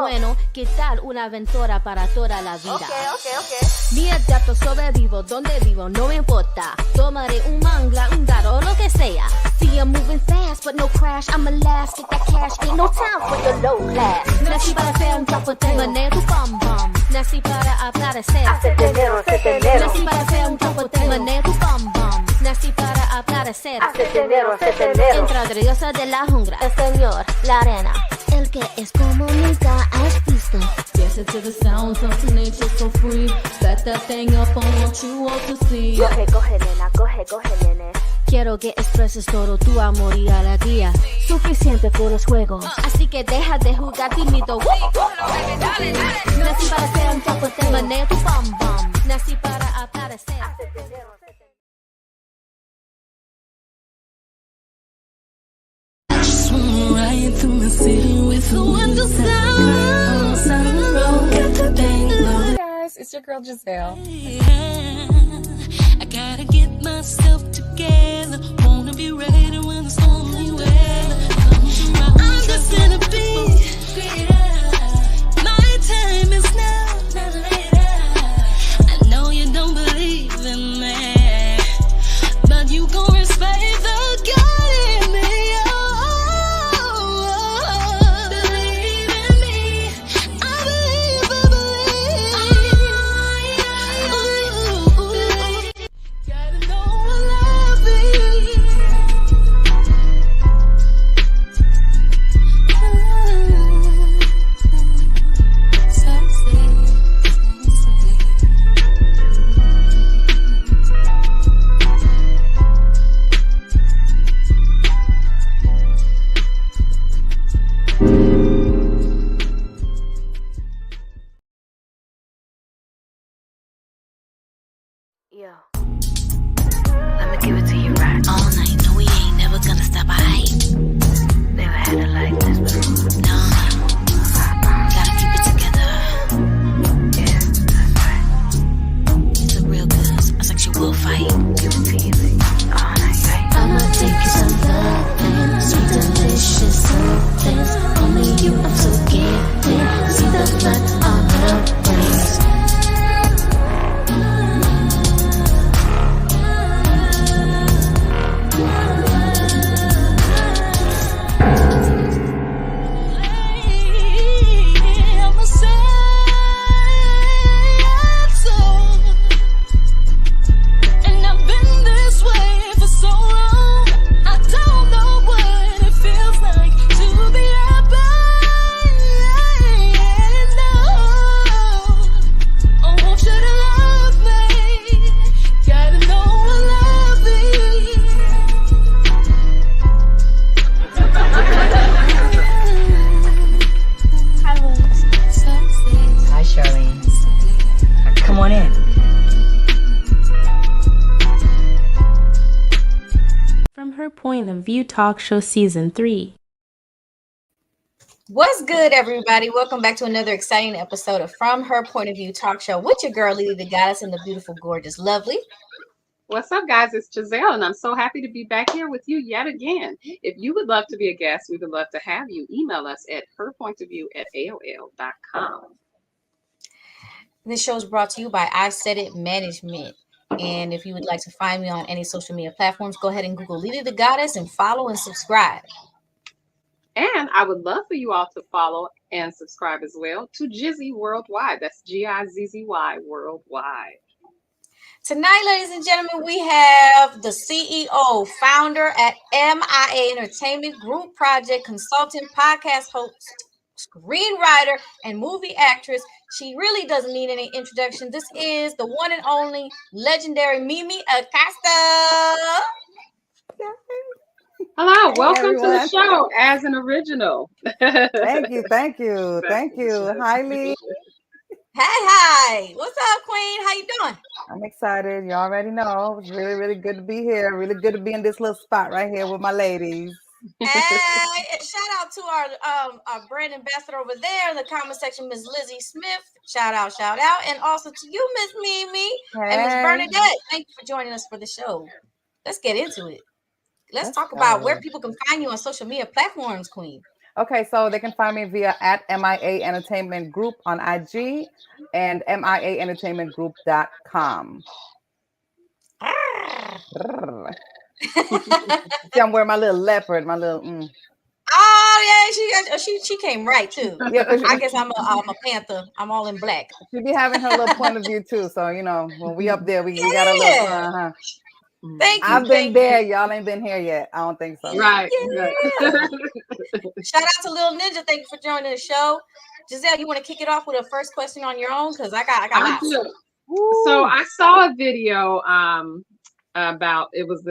bueno, ¿qué tal una aventura para toda la vida? Okay. Mi adapto, sobrevivo, donde vivo, no me importa. Tomaré un mangla, un gato, lo que sea. See I'm moving fast, but no crash. I'm a last, get that cash, ain't no time for your low class. Nací para ser un chapoteo, manejo tu bum bum. Nací para aparecer, Hacer dinero. nací para ser un chapoteo, manejo tu bum bum. Nací para aparecer, Hacer dinero. entre la diosa de la jungla, el señor, la arena, el que es como nunca has visto. Listen to the sounds of nature so free. Set that thing up on what you want to see. Coge, nena, coge, nene. Quiero que expreses todo tu amor y alegría. Suficiente por los juegos, así que deja de jugar tímido. Nací para ser un chapoteo, manejo tu bum bum. Nací para aparecer. Riding through the city with the windows down. Hey guys, it's your girl Gizelle. I gotta get myself together. Wanna be ready when the stormy weather comes around. I'm just gonna be greater. My time is now, not later. I know you don't believe in me, but you gon' respect the God in me. Yo, let me give it to you right. All night, no, we ain't never gonna stop. I never had it like this before. No, gotta keep it together. Yeah, that's right. It's a real good, a sexual fight. Give it to you, baby. All night, right? I'ma take you some loving, sweet delicious somethings. Only you, I'm so gifted. See the blood on her wings. Point of View Talk Show Season 3. What's good, everybody? Welcome back to another exciting episode of From Her Point of View Talk Show with your girl, Lizzie, the goddess, and the beautiful, gorgeous, lovely. What's up, guys? It's Gizelle, and I'm so happy to be back here with you yet again. If you would love to be a guest, we would love to have you. Email us at herpointofview@aol.com. This show is brought to you by I Said It Management. And if you would like to find me on any social media platforms, go ahead and Google Lizzie the Goddess and follow and subscribe. And I would love for you all to follow and subscribe as well to Jizzy Worldwide. That's Gizzy Worldwide. Tonight, ladies and gentlemen, we have the CEO, founder at M.I.A. Entertainment, Group Project Consultant, podcast host, screenwriter, and movie actress. She really doesn't need any introduction. This is the one and only legendary Mimie Acosta. Hello, welcome to the show as an original. Thank you. Hi, Lee. Hi. What's up, Queen? How you doing? I'm excited. You already know. It's really, really good to be here. Really good to be in this little spot right here with my ladies. And shout out to our brand ambassador over there in the comment section, Miss Lizzie Smith. Shout out. And also to you, Miss Mimie. And Miss Bernadette. Thank you for joining us for the show. Let's get into it. Let's talk about where people can find you on social media platforms, Queen. Okay, so they can find me via at MIA Entertainment Group on IG and miaentertainmentgroup.com. See, I'm wearing my little leopard, my little. Oh yeah, she came right too. Yeah, I guess I'm a panther. I'm all in black. She be having her little point of view too. So when we up there, we got a little. Yeah. Thank you. I've been there. Y'all ain't been here yet. I don't think so. Right. Yeah. Shout out to Lil Ninja. Thank you for joining the show. Giselle, you want to kick it off with a first question on your own? Because I got lots. So I saw a video about it was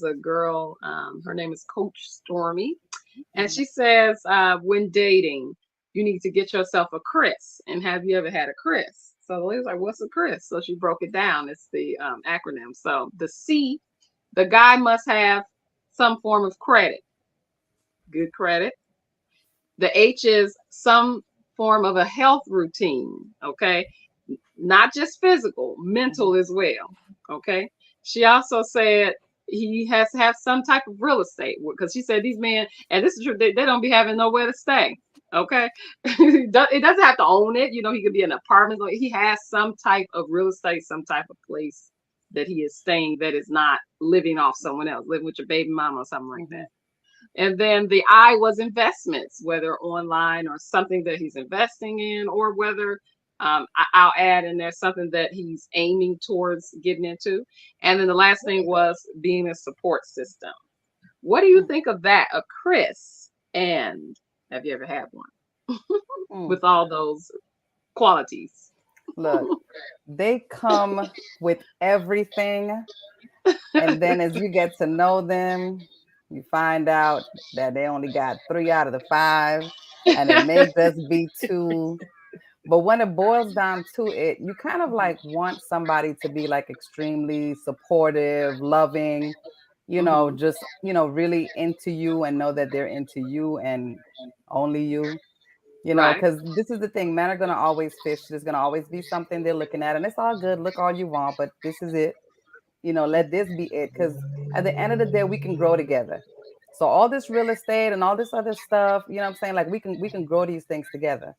a girl, her name is Coach Stormy, and she says when dating you need to get yourself a Chris. And have you ever had a Chris? So the lady's like, what's a Chris? So she broke it down. It's the acronym. So the C, the guy must have some form of credit, good credit. The H is some form of a health routine, okay? Not just physical, mental as well, okay? She also said he has to have some type of real estate, because she said these men, and this is true, they don't be having nowhere to stay, okay? It doesn't have to own it. He could be in an apartment. He has some type of real estate, some type of place that he is staying that is not living off someone else, living with your baby mama or something like that. And then the I was investments, whether online or something that he's investing in, or whether I'll add in there something that he's aiming towards getting into. And then the last thing was being a support system. What do you think of that, a Chris? And have you ever had one with all those qualities? Look, they come with everything. And then as you get to know them, you find out that they only got 3 out of the 5, and it may just be 2. But when it boils down to it, you kind of like want somebody to be like extremely supportive, loving, just, really into you, and know that they're into you and only you, because this is the thing. Men are going to always fish. There's going to always be something they're looking at, and it's all good. Look all you want, but this is it. Let this be it. Because at the end of the day, we can grow together. So all this real estate and all this other stuff, what I'm saying? Like we can grow these things together.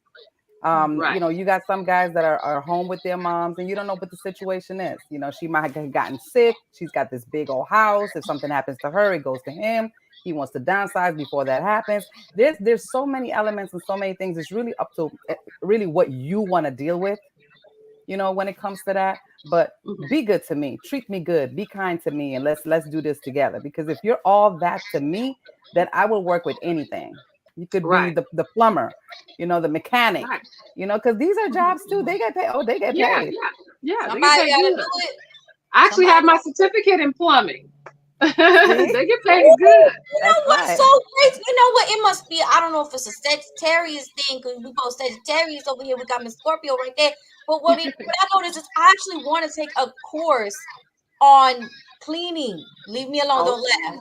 You got some guys that are home with their moms, and you don't know what the situation is. She might have gotten sick. She's got this big old house. If something happens to her, it goes to him. He wants to downsize before that happens. There's so many elements and so many things. It's really up to really what you want to deal with, when it comes to that. But be good to me, treat me good, be kind to me, and let's do this together. Because if you're all that to me, then I will work with anything. You could be the plumber, the mechanic, because these are jobs too. They get paid. Oh, they get paid. Yeah. Somebody gotta do it. I actually have my certificate in plumbing. They get paid good. What's so great? You know what? It must be. I don't know if it's a Sagittarius thing, because we both Sagittarius over here. We got Miss Scorpio right there. But what I noticed is I actually want to take a course on cleaning. Leave me alone. Don't laugh.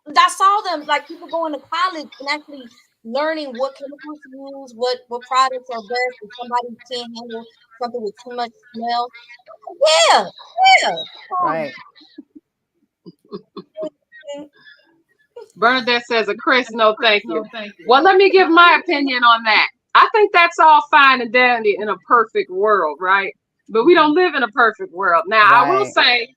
Like I saw them, like people going to college and actually learning what chemicals to use, what products are best if somebody can't handle something with too much smell. Yeah. Right. Bernadette says a Chris, no thank you. Well, let me give my opinion on that. I think that's all fine and dandy in a perfect world, right? But we don't live in a perfect world. Now, I will say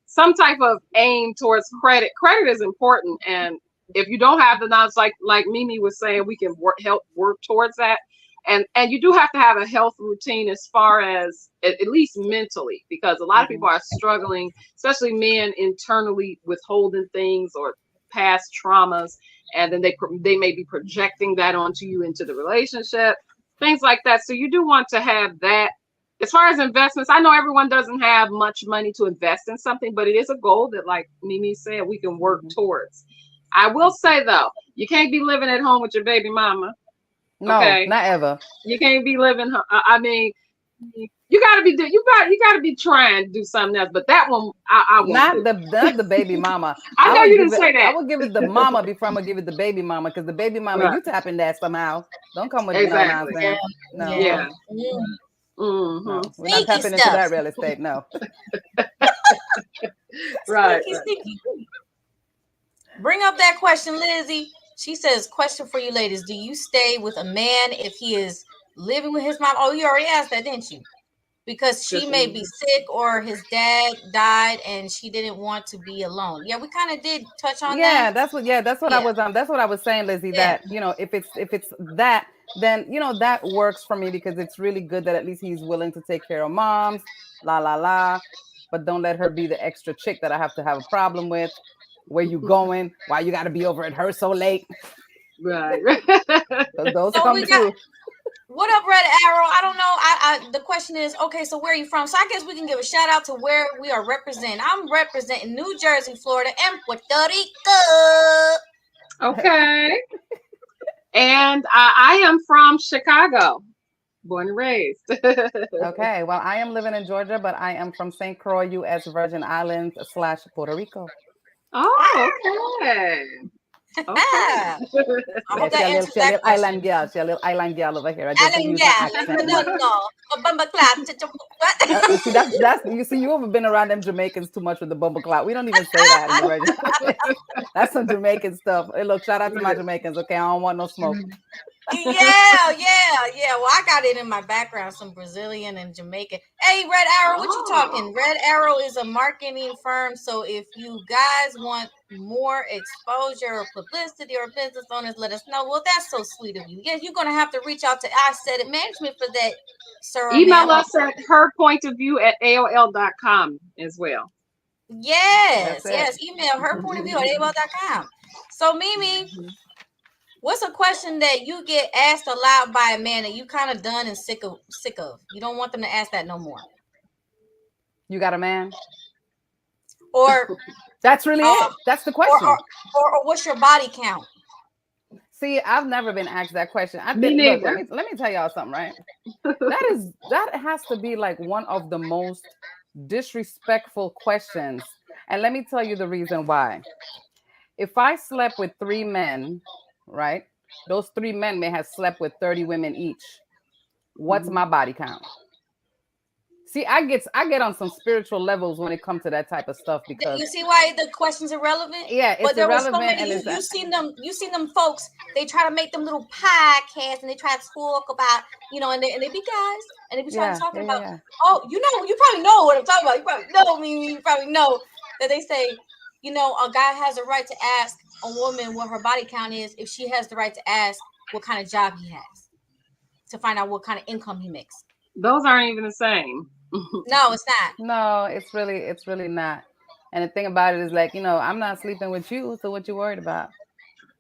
some type of aim towards credit. Credit is important, and if you don't have the knowledge, like Mimie was saying, we can help work towards that. And you do have to have a health routine as far as at least mentally, because a lot of people are struggling, especially men, internally withholding things or past traumas, and then they may be projecting that onto you into the relationship, things like that. So you do want to have that. As far as investments, I know everyone doesn't have much money to invest in something, but it is a goal that, like Mimie said, we can work towards. I will say though, you can't be living at home with your baby mama. No, okay? Not ever. You can't be living. I mean, you gotta be trying to do something else. But that one, I won't. Not the baby mama. I know you didn't say that. I will give it the mama before I'm gonna give it the baby mama, because the baby mama, you tapping that somehow. Don't come with no nonsense. No. Yeah. No, we're not tapping into that real estate. No. Right. Bring up that question, Lizzie. She says, question for you ladies. Do you stay with a man if he is living with his mom? Oh, you already asked that, didn't you? Because she may be sick or his dad died and she didn't want to be alone. Yeah, we kind of did touch on that. That's what that's what I was saying, Lizzie, Yeah. that if it's that, then that works for me, because it's really good that at least he's willing to take care of moms, la la la. But don't let her be the extra chick that I have to have a problem with. Where you going? Why you got to be over at her so late? Right. Those So come we got, too. what up, Red Arrow? I don't know. I the question is, okay, so where are you from? So I guess we can give a shout out to where we are representing. I'm representing New Jersey, Florida, and Puerto Rico. Okay. And I am from Chicago, born and raised. Okay, well, I am living in Georgia, but I am from St. Croix, U.S. Virgin Islands / Puerto Rico. Oh, okay. Okay. I hope that She a answers little that question. island girl. She a little island girl over here. I just Alan, use yeah, my accent. no, a bumper clap. You see, that's you haven't been around them Jamaicans too much with the bumble clout. We don't even say that in the Virgin Islands. That's some Jamaican stuff. Hey, look, shout out to my Jamaicans. Okay, I don't want no smoke. Yeah. Well, I got it in my background, some Brazilian and Jamaican. Hey, Red Arrow, what you talking? Red Arrow is a marketing firm. So if you guys want more exposure or publicity or business owners, let us know. Well, that's so sweet of you. Yes, you're going to have to reach out to I Said It Management for that, sir or Email ma'am. us at herpointofview@aol.com as well. Yes. Email herpointofview@aol.com. So, Mimie, what's a question that you get asked a lot by a man that you kind of done and sick of? You don't want them to ask that no more. You got a man? Or that's really it. That's the question. Or what's your body count? See, I've never been asked that question. Look, let me tell y'all something, right? That has to be like one of the most disrespectful questions. And let me tell you the reason why. If I slept with 3 men, right? Those 3 men may have slept with 30 women each. What's my body count? See, I get on some spiritual levels when it comes to that type of stuff, because you see why the question's irrelevant. Yeah, it's but there irrelevant. Was so many, you seen them folks. They try to make them little podcasts and they try to talk about, and they be guys and they be talking about. Oh, you probably know what I'm talking about. You probably know me. You probably know that they say, a guy has a right to ask a woman what her body count is if she has the right to ask what kind of job he has, to find out what kind of income he makes. Those aren't even the same. No, it's not. No, it's really not. And the thing about it is, like, I'm not sleeping with you, so what you worried about?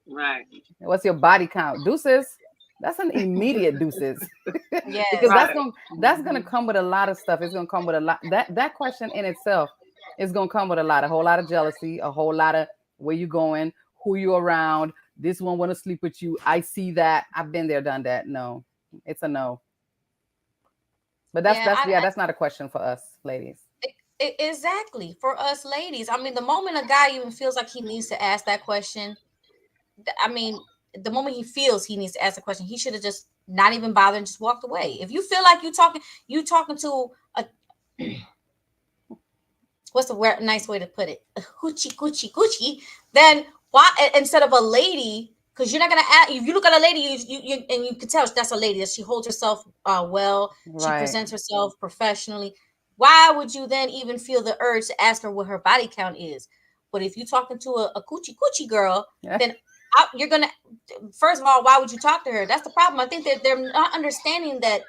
Right. What's your body count? Deuces. That's an immediate deuces. Yeah. Because that's gonna come with a lot of stuff. It's gonna come with a lot. That question in itself is gonna come with a whole lot of jealousy, a whole lot of where you going, who you around. This one want to sleep with you. I see that. I've been there, done that. No, it's a no. But that's not a question for us ladies. Exactly, for us ladies. I mean, the moment a guy even feels like he needs to ask that question, the moment he feels he needs to ask a question, he should have just not even bothered and just walked away. If you feel like you talking to a what's a nice way to put it, a hoochie, then why, instead of a lady? Because you're not gonna ask. If you look at a lady, you and you can tell that's a lady, that she holds herself well. Right. She presents herself professionally. Why would you then even feel the urge to ask her what her body count is? But if you're talking to a coochie girl, then you're gonna. First of all, why would you talk to her? That's the problem. I think that they're not understanding that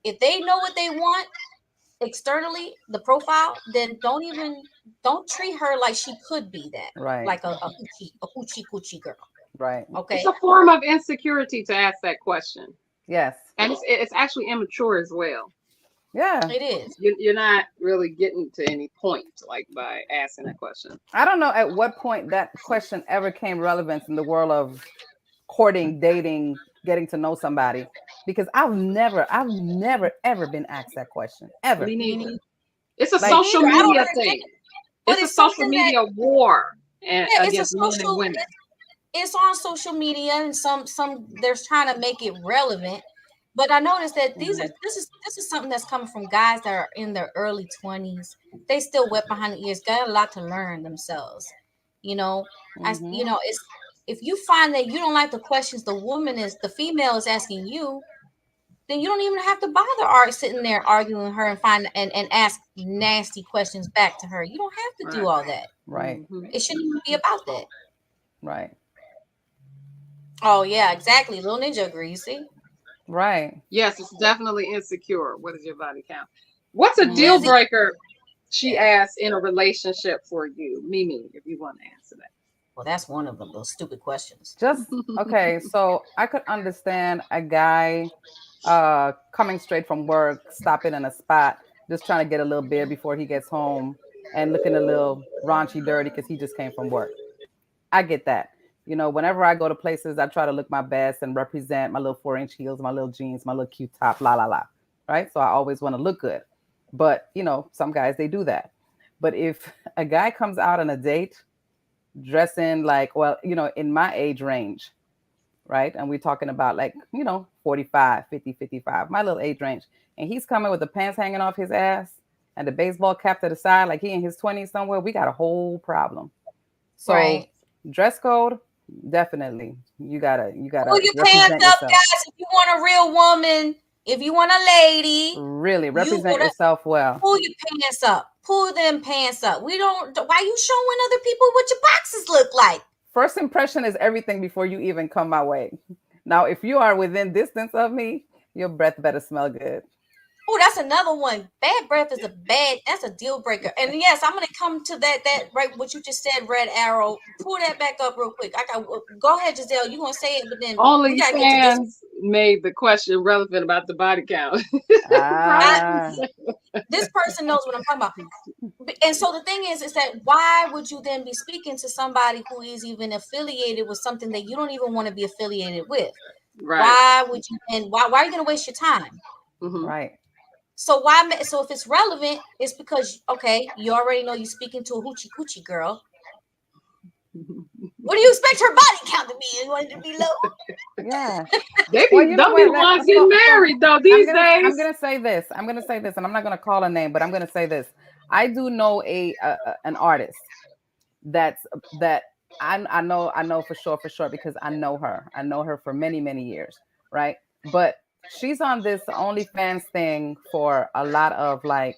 if they know what they want externally, the profile, then don't treat her like she could be that. Right. Like a hoochie girl. Right. Okay. It's a form of insecurity to ask that question. Yes. And it's actually immature as well. Yeah, it is. You're not really getting to any point like by asking that question. I don't know at what point that question ever came relevant in the world of courting, dating, getting to know somebody, because I've never ever been asked that question ever. Me neither. It's a social media thing. It's a social media war against men and women. It's on social media, and some they're trying to make it relevant. But I noticed that this is something that's coming from guys that are in their early 20s. They still wet behind the ears, got a lot to learn themselves. You know, Mhm. it's if you find that you don't like the questions the female is asking you, then you don't even have to bother sitting there arguing with her and ask nasty questions back to her. You don't have to do Right. all that. Right. It shouldn't even be about that. Right. Oh yeah, exactly. Little Ninja agrees. See, Right. Yes, it's definitely insecure. What is your body count? What's a deal Lizzie. breaker? She Yeah. asked in a relationship for you, Mimie, if you want to answer that. Well, that's one of them. Those stupid questions. Just okay. So I could understand a guy coming straight from work, stopping in a spot, just trying to get a little beer before he gets home and looking a little raunchy dirty because he just came from work. I get that. You know, whenever I go to places, I try to look my best and represent my little 4-inch heels, my little jeans, my little cute top, la la la. Right. So I always want to look good. But, you know, some guys, they do that. But if a guy comes out on a date dressing like, well, you know, in my age range, right? And we're talking about like, you know, 45, 50, 55, my little age range. And he's coming with the pants hanging off his ass and the baseball cap to the side, like he in his 20s somewhere. We got a whole problem. So Right. dress code, definitely. You gotta Pull your represent pants up, yourself. guys. If you want a real woman, if you want a lady, Really represent yourself well. pull your pants up. Pull them pants up. Why you showing other people what your boxes look like? First impression is everything before you even come my way. Now, if you are within distance of me, your breath better smell good. Oh, that's another one. Bad breath is that's a deal breaker. And yes, I'm gonna come to that right what you just said, Red Arrow. Pull that back up real quick. Go ahead, Gizelle. You gonna say it, but then Only we gotta get to this. fans made the question relevant about the body count. This person knows what I'm talking about. And so the thing is that why would you then be speaking to somebody who is even affiliated with something that you don't even want to be affiliated with? Right. Why would you? And why are you gonna waste your time? Right. So so if it's relevant, it's because you already know you're speaking to a hoochie coochie girl. What do you expect her body count to be? You want it to be low? Yeah. They be the ones getting married though these days. I'm gonna say this, and I'm not gonna call a name, but I'm gonna say this. I do know an artist that I know for sure because I know her for many, many years, right? But she's on this OnlyFans thing for a lot of like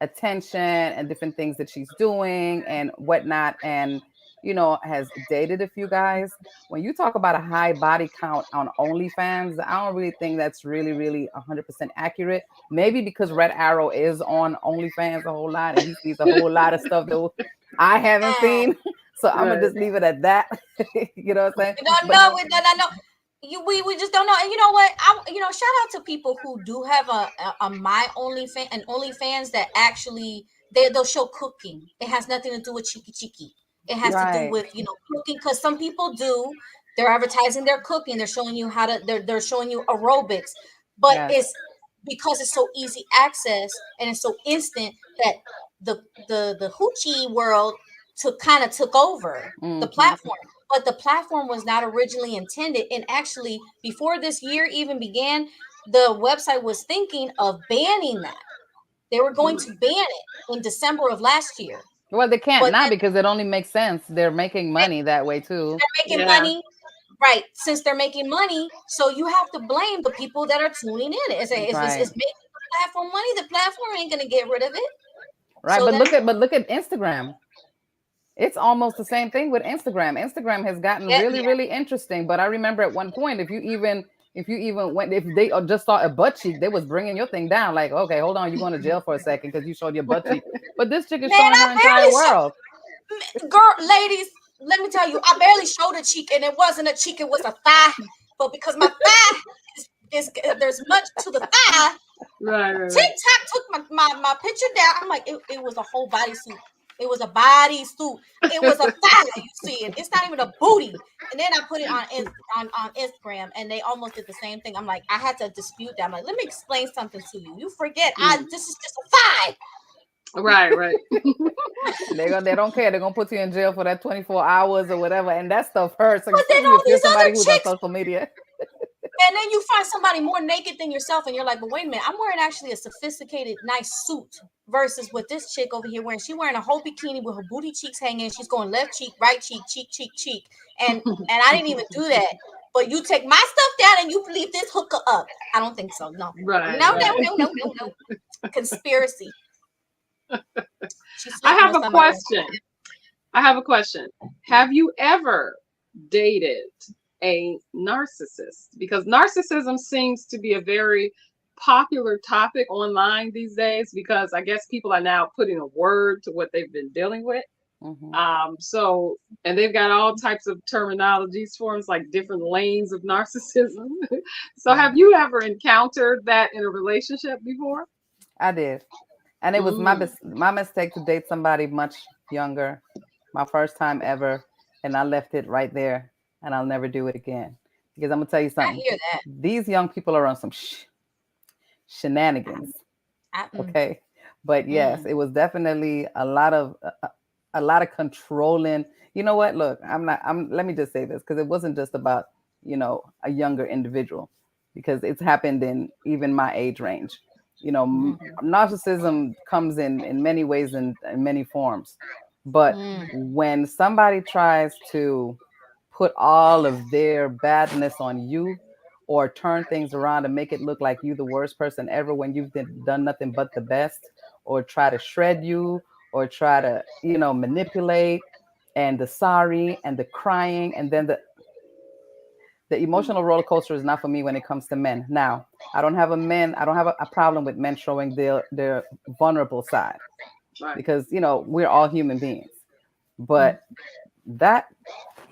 attention and different things that she's doing and whatnot, and you know, has dated a few guys. When you talk about a high body count on OnlyFans, I don't really think that's really 100% accurate. Maybe because Red Arrow is on OnlyFans a whole lot and he sees a whole lot of stuff that I haven't seen. So I'm gonna just leave it at that. You know what I'm saying? No. We just don't know. And you know what? Shout out to people who do have a My OnlyFans and OnlyFans that actually they'll show cooking. It has nothing to do with cheeky. It has to do with cooking, because some people do. They're advertising their cooking. They're showing you how to. They're showing you aerobics, but it's because it's so easy access and it's so instant that the hoochie world took over the platform. But the platform was not originally intended. And actually, before this year even began, the website was thinking of banning that. They were going to ban it in December of last year. Well, they can't now because it only makes sense. They're making money that way too. They're making money, right? Since they're making money, so you have to blame the people that are tuning in. If it's making the platform money, the platform ain't gonna get rid of it. Right, so look at Instagram. It's almost the same thing with Instagram. Instagram has gotten really interesting. But I remember at one point, if they just saw a butt cheek, they was bringing your thing down. Like, okay, hold on, you're going to jail for a second because you showed your butt cheek. But this chick is showing her entire world. Ladies, let me tell you, I barely showed a cheek, and it wasn't a cheek; it was a thigh. But because my thigh there's much to the thigh. Right. TikTok took my picture down. I'm like, it was a whole bodysuit. It was a bodysuit. It was a thigh. You see it. It's not even a booty. And then I put it on Instagram, and they almost did the same thing. I'm like, I had to dispute that. I'm like, let me explain something to you. You forget, this is just a thigh. Right. They don't care. They're gonna put you in jail for that 24 hours or whatever, and that stuff hurts. But then all these other who's chicks on social media. And then you find somebody more naked than yourself, and you're like, but wait a minute, I'm wearing actually a sophisticated, nice suit versus what this chick over here wearing. She's wearing a whole bikini with her booty cheeks hanging. She's going left cheek, right cheek, cheek. And I didn't even do that. But you take my stuff down and you leave this hooker up. I don't think so. No. Right. No. Conspiracy. I have a question. Have you ever dated a narcissist? Because narcissism seems to be a very popular topic online these days, because I guess people are now putting a word to what they've been dealing with. So, and they've got all types of terminologies for them, like different lanes of narcissism. So have you ever encountered that in a relationship before? I did. And it was my mistake to date somebody much younger, my first time ever. And I left it right there, and I'll never do it again. Because I'm going to tell you something. I hear that. These young people are on some shenanigans. Okay. But yes, it was definitely a lot of controlling. You know what? Look, let me just say this, because it wasn't just about, a younger individual, because it's happened in even my age range. Narcissism comes in many ways and in many forms. But when somebody tries to put all of their badness on you, or turn things around and make it look like you the worst person ever when you've done nothing but the best, or try to shred you, or try to, manipulate, and the sorry and the crying, and then the emotional roller coaster is not for me when it comes to men. Now, I don't have a problem with men showing their vulnerable side, right? Because, we're all human beings. But that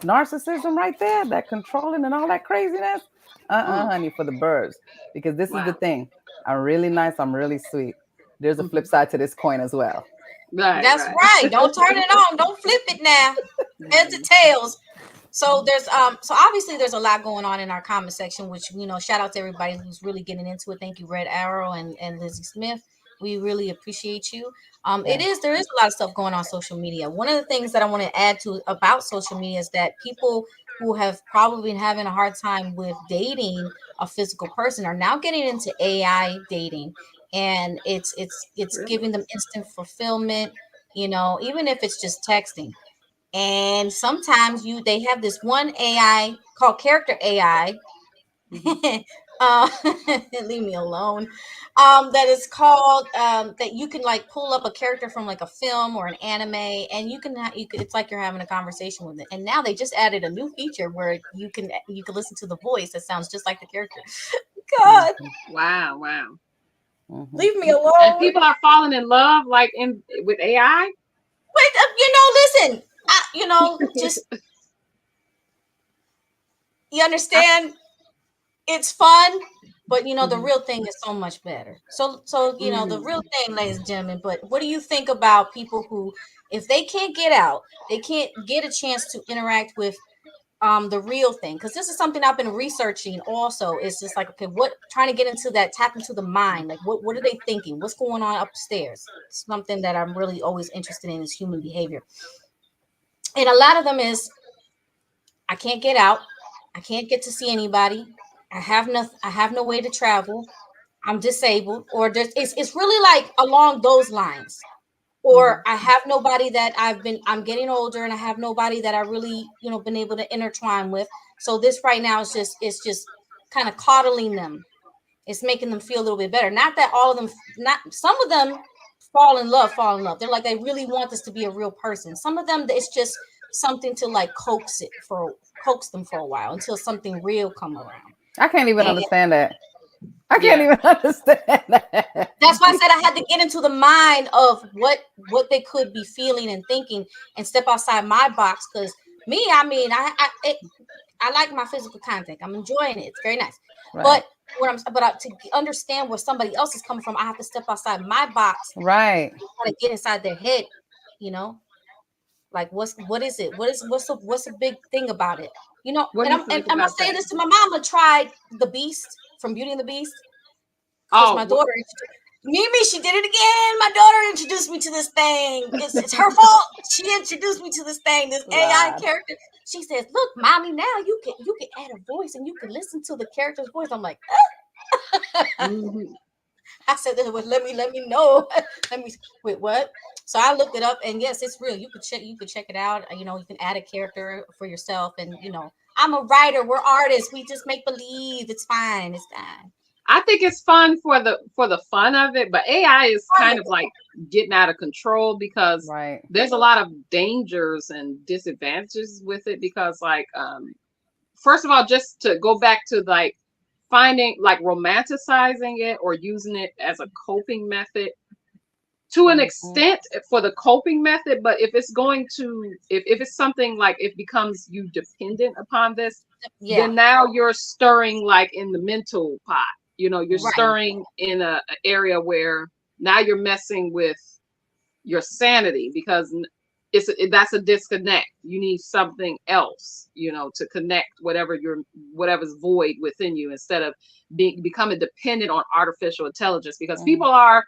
narcissism right there, that controlling and all that craziness, honey, for the birds. Because this is the thing. I'm really nice. I'm really sweet. There's a flip side to this coin as well. Right, That's right. Don't turn it on. Don't flip it now. Heads or tails. So there's so obviously there's a lot going on in our comment section, which, shout out to everybody who's really getting into it. Thank you, Red Arrow and Lizzie Smith. We really appreciate you. There is a lot of stuff going on social media. One of the things that I want to add to about social media is that people who have probably been having a hard time with dating a physical person are now getting into AI dating, and it's giving them instant fulfillment, even if it's just texting. And sometimes they have this one AI called character AI. Leave me alone. That is called that you can like pull up a character from like a film or an anime, and you can it's like you're having a conversation with it. And now they just added a new feature where you can listen to the voice that sounds just like the character. God. Wow. Leave me alone. And people are falling in love with AI. Wait, listen. Just you understand. It's fun, but the real thing is so much better. So the real thing, ladies and gentlemen. But what do you think about people who, if they can't get out, they can't get a chance to interact with the real thing? Because this is something I've been researching also. It's just like, okay, trying to get into that, tap into the mind. Like what are they thinking? What's going on upstairs? Something that I'm really always interested in is human behavior. And a lot of them is, I can't get out. I can't get to see anybody. I have no way to travel. I'm disabled, or it's really like along those lines. Or I have nobody that I'm getting older, and I have nobody that I really, been able to intertwine with. So this right now is just kind of coddling them. It's making them feel a little bit better. Not that all of them, some of them fall in love. They're like, they really want this to be a real person. Some of them, it's just something to like coax them for a while until something real come around. I can't even understand that. I can't even understand that. That's why I said I had to get into the mind of what they could be feeling and thinking, and step outside my box. Because me, I like my physical contact. I'm enjoying it. It's very nice. Right. But to understand where somebody else is coming from, I have to step outside my box. Right. To get inside their head, Like what is it? What's the big thing about it? And I'm saying this to my mama. Tried the Beast from Beauty and the Beast. Oh, my daughter, Mimie, she did it again. My daughter introduced me to this thing. It's her fault. She introduced me to this thing, this AI character. She says, look, mommy, now you can add a voice and you can listen to the character's voice. I'm like, Mhm. I said, well, let me know. Let me wait, what? So I looked it up, and yes, it's real. You could check it out. You know, you can add a character for yourself, and you know, I'm a writer. We're artists. We just make believe. It's fine. It's fine. I think it's fun for the fun of it, but AI is kind of like getting out of control because Right. there's a lot of dangers and disadvantages with it because like first of all, just to go back to like finding like romanticizing it or using it as a coping method to an extent for the coping method, but if it's going to if it's something like it becomes you dependent upon this, then now you're stirring like in the mental pot. You know, you're stirring in a area where now you're messing with your sanity because that's a disconnect. You need something else, you know, to connect whatever's void within you instead of becoming dependent on artificial intelligence because people are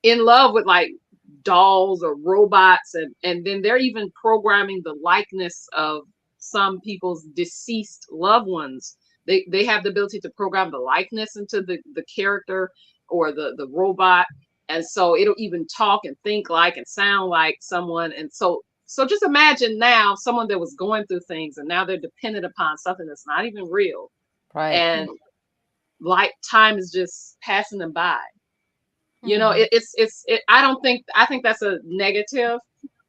in love with like dolls or robots and then they're even programming the likeness of some people's deceased loved ones. They have the ability to program the likeness into the character or the robot, and so it'll even talk and think like and sound like someone. And so just imagine now someone that was going through things and now they're dependent upon something that's not even real, Right. and like time is just passing them by. You know, I think that's a negative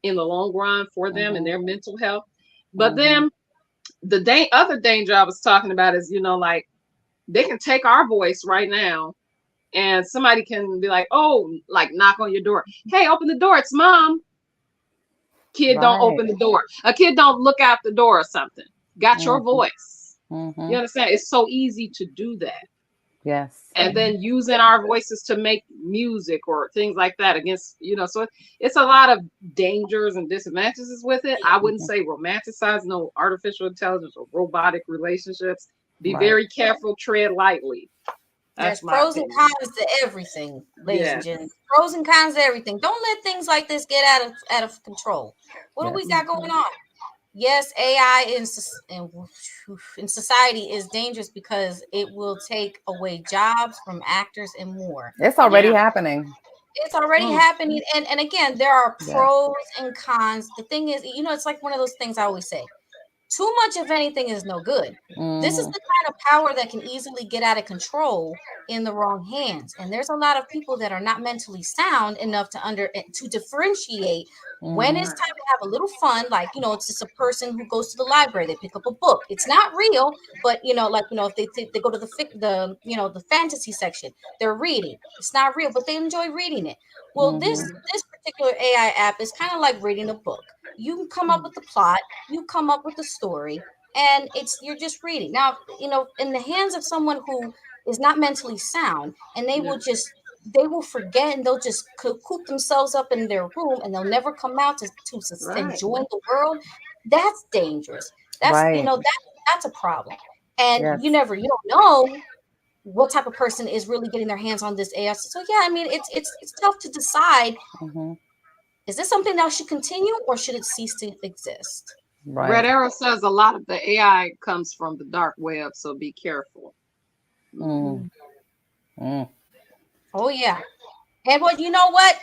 in the long run for them and their mental health. But then the other danger I was talking about is, you know, like they can take our voice right now and somebody can be like, oh, like knock on your door. Hey, open the door. It's mom. Kid don't open the door. A kid don't look out the door or something. Got your voice. You understand? It's so easy to do that. Yes. And then using our voices to make music or things like that against, you know, so it's a lot of dangers and disadvantages with it. I wouldn't say romanticize no artificial intelligence or robotic relationships. Be very careful, tread lightly. There's pros and cons to everything, ladies and gentlemen. Pros and cons to everything. Don't let things like this get out of control. What do we got going on? Yes, AI in society is dangerous because it will take away jobs from actors and more. It's already happening. It's already happening. And again, there are pros and cons. The thing is, you know, it's like one of those things I always say. Too much of anything is no good. This is the kind of power that can easily get out of control in the wrong hands. And there's a lot of people that are not mentally sound enough to differentiate when it's time to have a little fun. Like, you know, it's just a person who goes to the library, they pick up a book. It's not real, but you know, like, you know, if they go to the fantasy section, they're reading. It's not real, but they enjoy reading it. Well, this particular AI app is kind of like reading a book. You can come up with the plot, you come up with the story, and you're just reading. Now, you know, in the hands of someone who is not mentally sound, and they will forget and they'll just coop themselves up in their room and they'll never come out to enjoy the world. That's dangerous. That's you know, that's a problem. And you don't know what type of person is really getting their hands on this AI. So yeah, I mean, it's tough to decide. Is this something that should continue or should it cease to exist? Red Arrow says a lot of the AI comes from the dark web, so be careful. Oh yeah. And well, you know what?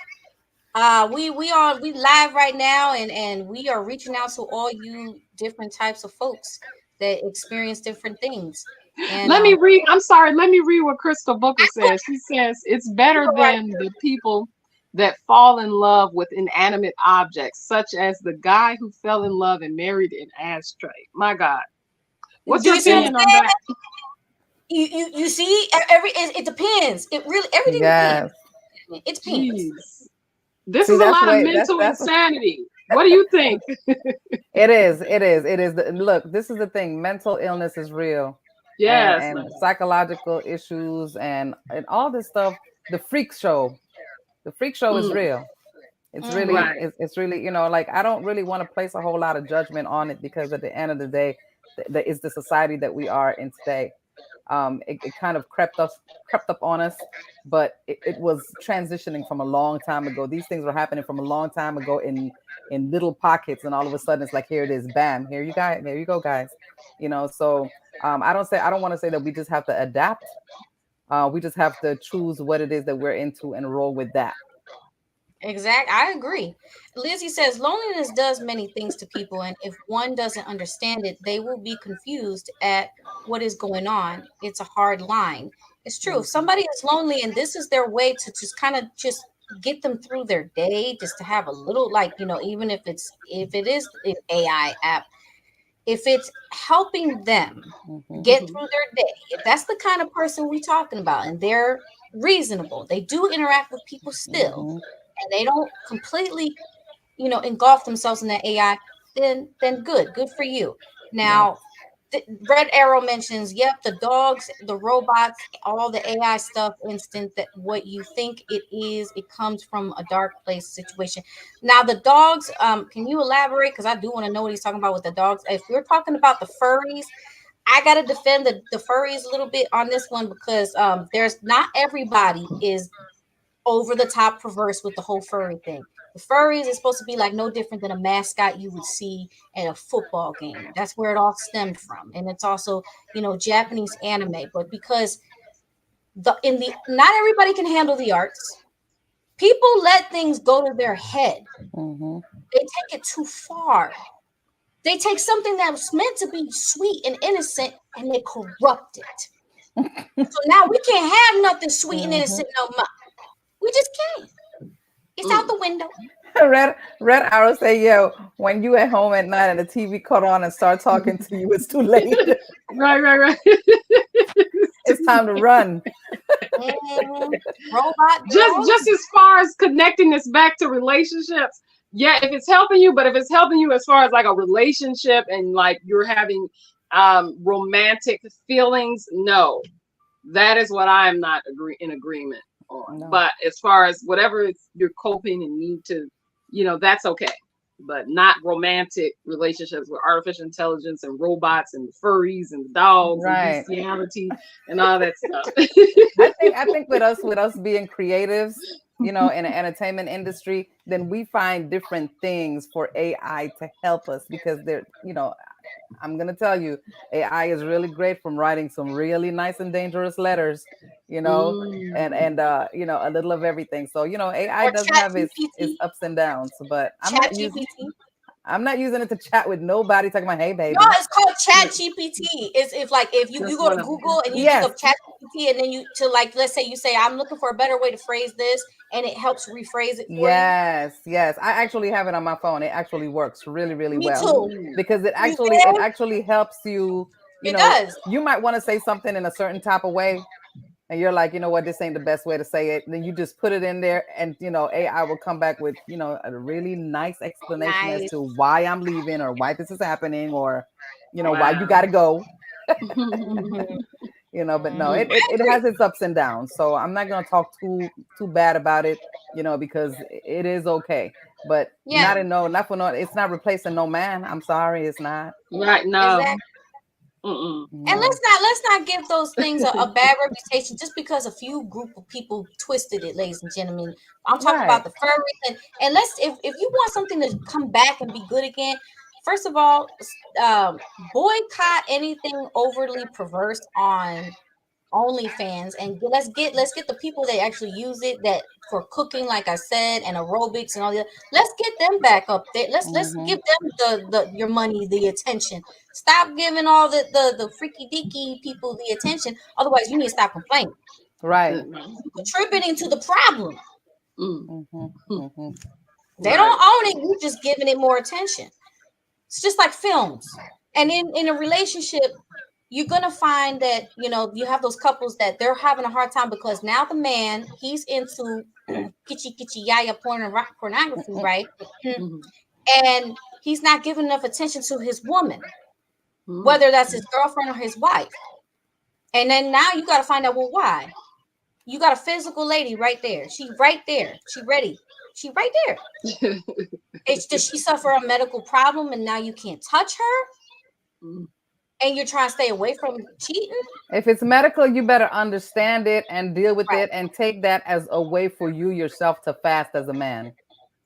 We live right now and we are reaching out to all you different types of folks that experience different things. And let me read what Crystal Booker says. She says it's better than the people that fall in love with inanimate objects, such as the guy who fell in love and married an ashtray. My God. What's your opinion on that? You see, it depends. It really everything depends. It depends. This is a lot of mental insanity. What do you think? It is. Look, this is the thing. Mental illness is real. Yes. And psychological issues and all this stuff. The freak show. The freak show is real. It's really, it's really, you know, like I don't really want to place a whole lot of judgment on it because at the end of the day, it's the society that we are in today. It kind of crept up on us, but it was transitioning from a long time ago. These things were happening from a long time ago in little pockets, and all of a sudden it's like, here it is, bam, here you go, guys. So I don't want to say that we just have to adapt. We just have to choose what it is that we're into and roll with that. Exactly. I agree. Lizzie says loneliness does many things to people, and if one doesn't understand it, they will be confused at what is going on. It's a hard line. It's true. If somebody is lonely and this is their way to just kind of just get them through their day, just to have a little, like, even if it is an AI app, if it's helping them get through their day, if that's the kind of person we're talking about, and they're reasonable, they do interact with people still, and they don't completely, engulf themselves in that AI, then good for you. Now, Red Arrow mentions, yep, the dogs, the robots, all the AI stuff, instant that what you think it is, it comes from a dark place situation. Now, the dogs, can you elaborate? Because I do want to know what he's talking about with the dogs. If we're talking about the furries, I got to defend the furries a little bit on this one, because there's not everybody is over the top perverse with the whole furry thing. The furries is supposed to be like no different than a mascot you would see at a football game. That's where it all stemmed from. And it's also, Japanese anime. But because not everybody can handle the arts, people let things go to their head. They take it too far. They take something that was meant to be sweet and innocent, and they corrupt it. So now we can't have nothing sweet and innocent no more. We just can't. It's out the window. Red Arrow say, yo, when you at home at night and the TV cut on and start talking to you, it's too late. Right. It's time to run. Robot. Just as far as connecting this back to relationships, yeah, if it's helping you, but if it's helping you as far as like a relationship and like you're having romantic feelings, no, that is what I'm not in agreement on. No. But as far as whatever you're coping and need to, that's okay. But not romantic relationships with artificial intelligence and robots and furries and dogs and bestiality and all that stuff. I think with us being creatives, in the entertainment industry, then we find different things for AI to help us, because they're, I'm going to tell you, AI is really great from writing some really nice and dangerous letters, and a little of everything. So, AI does have its ups and downs, but I'm not using it to chat with nobody talking about, hey, baby. No, it's called Chat GPT. It's if you go to Google and you look up Chat GPT, and then let's say you say, I'm looking for a better way to phrase this, and it helps rephrase it for you. Yes. I actually have it on my phone. It actually works really, really well. Me too. Because it actually helps you. It does. You might want to say something in a certain type of way, and you're like, you know what, this ain't the best way to say it. And then you just put it in there, and AI will come back with a really nice explanation as to why I'm leaving, or why this is happening, or why you got to go. But no, it has its ups and downs. So I'm not gonna talk too bad about it, because it is okay. But it's not replacing no man. I'm sorry, it's not. Right, no. Exactly. And let's not give those things a bad reputation just because a few group of people twisted it, ladies and gentlemen. I'm talking about the furries, and if you want something to come back and be good again, first of all, boycott anything overly perverse on OnlyFans, and let's get the people that actually use it that for cooking, like I said, and aerobics and all that. Let's get them back up there. Let's give them your money, the attention. Stop giving all the freaky deaky people the attention. Otherwise, you need to stop complaining. Right. Contributing to the problem. They don't own it. You're just giving it more attention. It's just like films. And in a relationship, you're going to find that, you have those couples that they're having a hard time because now the man, he's into kitschy yaya pornography, right? And he's not giving enough attention to his woman, whether that's his girlfriend or his wife. And then now you got to find out, well, why? You got a physical lady right there. She's right there. She ready. She right there. Does she suffer a medical problem and now you can't touch her? and you're trying to stay away from cheating. If it's medical, you better understand it and deal with Right. it and take that as a way for you yourself to fast as a man.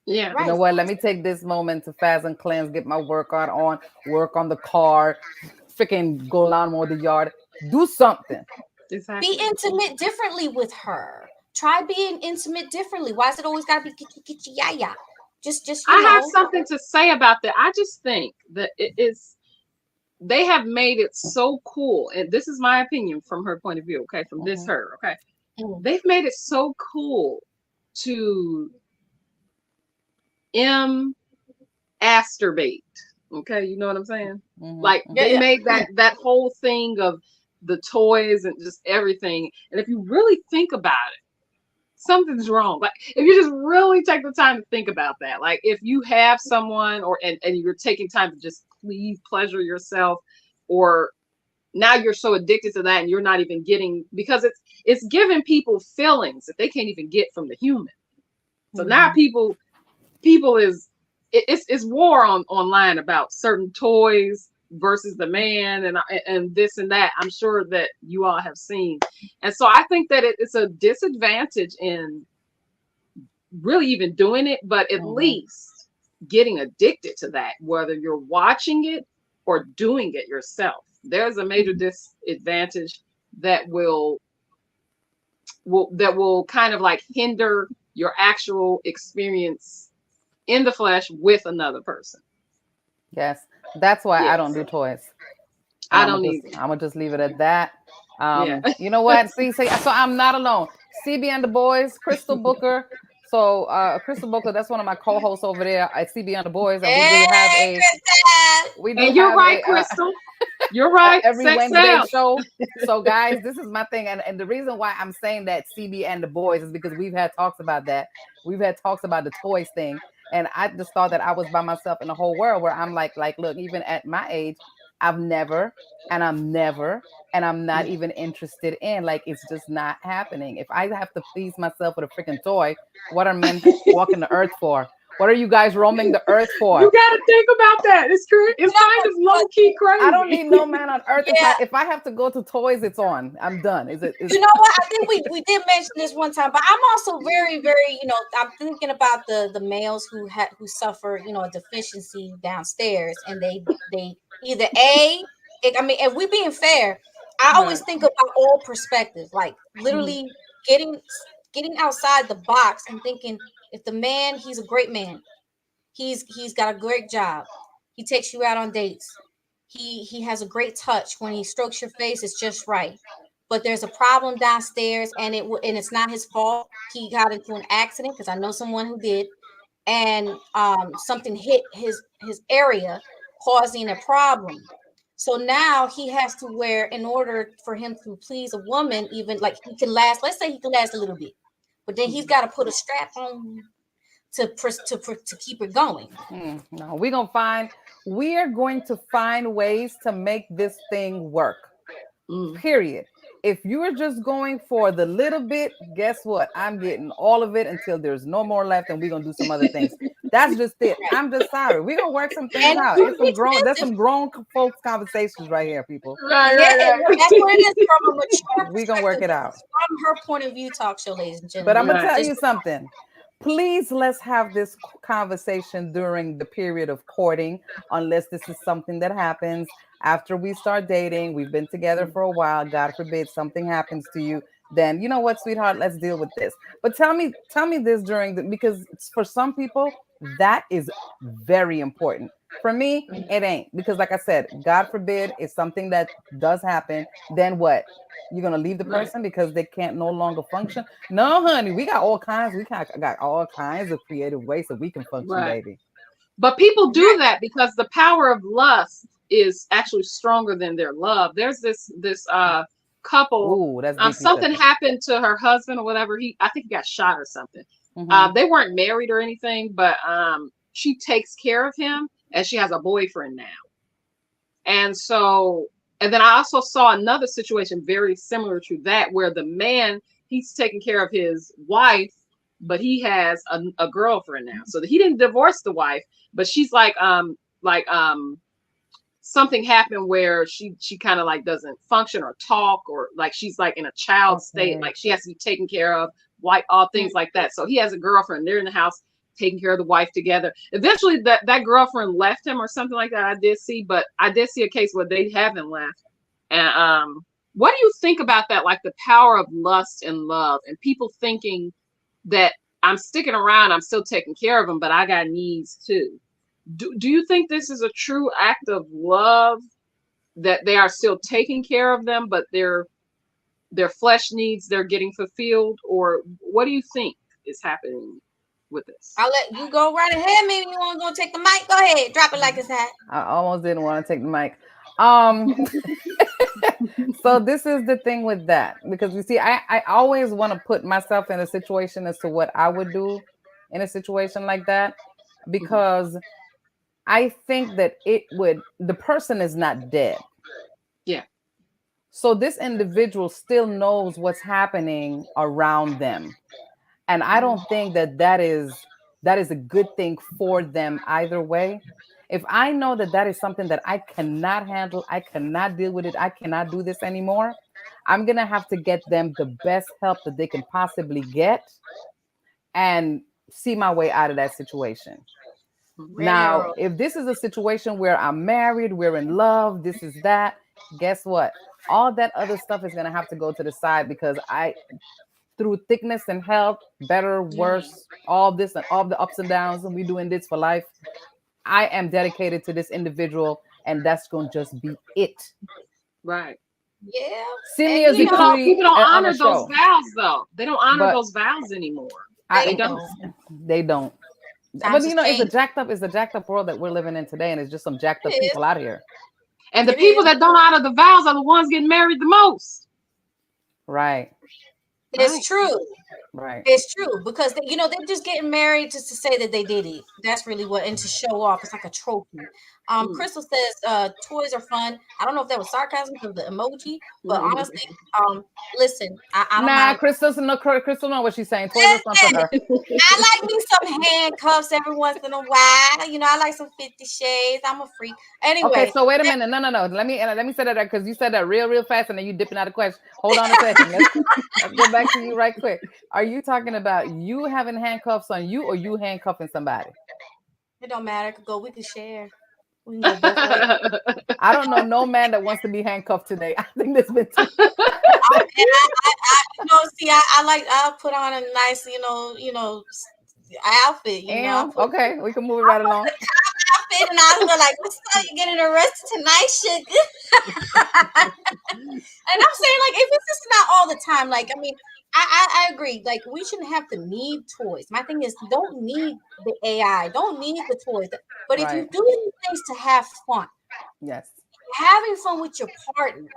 Yeah. You know Right. what? Let me take this moment to fast and cleanse, get my workout on, work on the car, freaking go lawnmower the yard. Do something. Exactly. Be intimate differently with her. Try being intimate differently. Why is it always gotta be kitchi yaya? Just I you have know. something to say about that. I just think that it is, they have made it so cool, and this is my opinion from her point of view, okay, from this her, okay. They've made it so cool to masturbate, okay, you know what I'm saying? Like they made that whole thing of the toys and just everything, and if you really think about it, something's wrong. Like if you just really take the time to think about that, like if you have someone or and you're taking time to just pleasure yourself, or now you're so addicted to that and you're not even getting, because it's giving people feelings that they can't even get from the human. So now people is it's war online about certain toys versus the man and this and that. I'm sure that you all have seen, and so I think that it's a disadvantage in really even doing it, but at least getting addicted to that, whether you're watching it or doing it yourself. There's a major disadvantage that will kind of like hinder your actual experience in the flesh with another person. Yes, that's why I Yes. don't do toys. I don't I'm either. gonna just leave it at that. Yeah. You know what? See, so I'm not alone. CB and the boys, Crystal Booker. So Crystal Booker, that's one of my co-hosts over there at CB and the boys, and we do have Hey, a Gizelle. we do And you're have right, a Crystal. You're right. every Sex Wednesday sells. show. So guys, this is my thing, and the reason why I'm saying that CB and the boys is because we've had talks about that. We've had talks about the toys thing, and I just thought that I was by myself in the whole world where I'm like, look, even at my age, I've never, and I'm never, and I'm not even interested in. Like, it's just not happening. If I have to please myself with a freaking toy, what are men walking the earth for? What are you guys roaming the earth for? You gotta think about that. It's crazy. It's kind of low key crazy. I don't need no man on earth. Yeah. If I have to go to toys, it's on. I'm done. Is it? You know what? I think we did mention this one time, but I'm also very, very, I'm thinking about the males who suffer, a deficiency downstairs, and they either if we being fair, I always think about all perspectives, like literally getting outside the box and thinking, if the man, he's a great man, he's got a great job, he takes you out on dates, he has a great touch, when he strokes your face, it's just right. But there's a problem downstairs, and it's not his fault. He got into an accident, because I know someone who did, and something hit his area, causing a problem. So now he has to wear, in order for him to please a woman, even like he can last. Let's say he can last a little bit, but then he's got to put a strap on to keep it going. No, we're going to find ways to make this thing work. Period. If you're just going for the little bit, guess what? I'm getting all of it until there's no more left, and we're gonna do some other things. That's just it. I'm just sorry. We're gonna work some things out. There's some grown folks conversations right here, people. Right. That's what it is, from a mature. We're gonna work it out. From her point of view, talk show, ladies and gentlemen. But I'm gonna tell you something. Please, let's have this conversation during the period of courting, unless this is something that happens after we start dating. We've been together for a while. God forbid something happens to you. Then, you know what, sweetheart, let's deal with this. But tell me this because for some people, that is very important. For me, it ain't, because like I said, God forbid, if something that does happen, then what? You're gonna leave the person because they can't no longer function? No, honey, we got all kinds. Got all kinds of creative ways that we can function, baby. But people do that because the power of lust is actually stronger than their love. There's this couple. Ooh, something happened to her husband or whatever. I think he got shot or something. They weren't married or anything, but she takes care of him, and she has a boyfriend now. And then I also saw another situation very similar to that, where the man, he's taking care of his wife, but he has a girlfriend now. So he didn't divorce the wife, but she's like something happened where she kind of like doesn't function or talk, or like she's like in a child state, like she has to be taken care of, all things like that. So he has a girlfriend, they're in the house taking care of the wife together. Eventually that girlfriend left him or something like that. I did see a case where they haven't left. And what do you think about that? Like the power of lust and love, and people thinking that I'm sticking around, I'm still taking care of them, but I got needs too. Do you think this is a true act of love, that they are still taking care of them, but their flesh needs, they're getting fulfilled? Or what do you think is happening with this? I'll let you go right ahead. Maybe you want to go take the mic. Go ahead, drop it like it's hot. I almost didn't want to take the mic. So this is the thing with that, because you see, I always want to put myself in a situation as to what I would do in a situation like that, because I think that the person is not dead. Yeah. So this individual still knows what's happening around them. And I don't think that is a good thing for them either way. If I know that is something that I cannot handle, I cannot deal with it, I cannot do this anymore, I'm going to have to get them the best help that they can possibly get and see my way out of that situation. Now, if this is a situation where I'm married, we're in love, this is that, guess what? All that other stuff is going to have to go to the side, because through thickness and health, better, worse, all this and all the ups and downs, and we doing this for life, I am dedicated to this individual, and that's going to just be it. Right. Yeah. People don't honor those vows, though. They don't honor those vows anymore. They don't. But it's a jacked up world that we're living in today, and it's just some jacked up people out here. And the people that don't honor the vows are the ones getting married the most. Right. It's true. Right. It's true, because they're just getting married just to say that they did it. That's really what, and to show off. It's like a trophy. Crystal says toys are fun. I don't know if that was sarcasm because the emoji, but honestly, listen, I don't mind. Crystal know what she's saying. Toys are fun for her. I like me some handcuffs every once in a while. I like some 50 Shades. I'm a freak. Anyway. Okay, so wait a minute. No. Let me say that, because you said that real fast, and then you dipping out of question. Hold on a second. Let's go back to you right quick. Are you talking about you having handcuffs on you, or you handcuffing somebody? It don't matter. We can share. We can go both ways. I don't know no man that wants to be handcuffed today. I think there's been too. I'll put on a nice, outfit. Okay, we can move it right along. Outfit, and I was like, "What's up? You getting arrested tonight, shit?" And I'm saying, like, if it's just not all the time, like, I mean, I agree. Like, we shouldn't have to need toys. My thing is, don't need the AI, don't need the toys. But if you do these things to have fun, yes, having fun with your partner,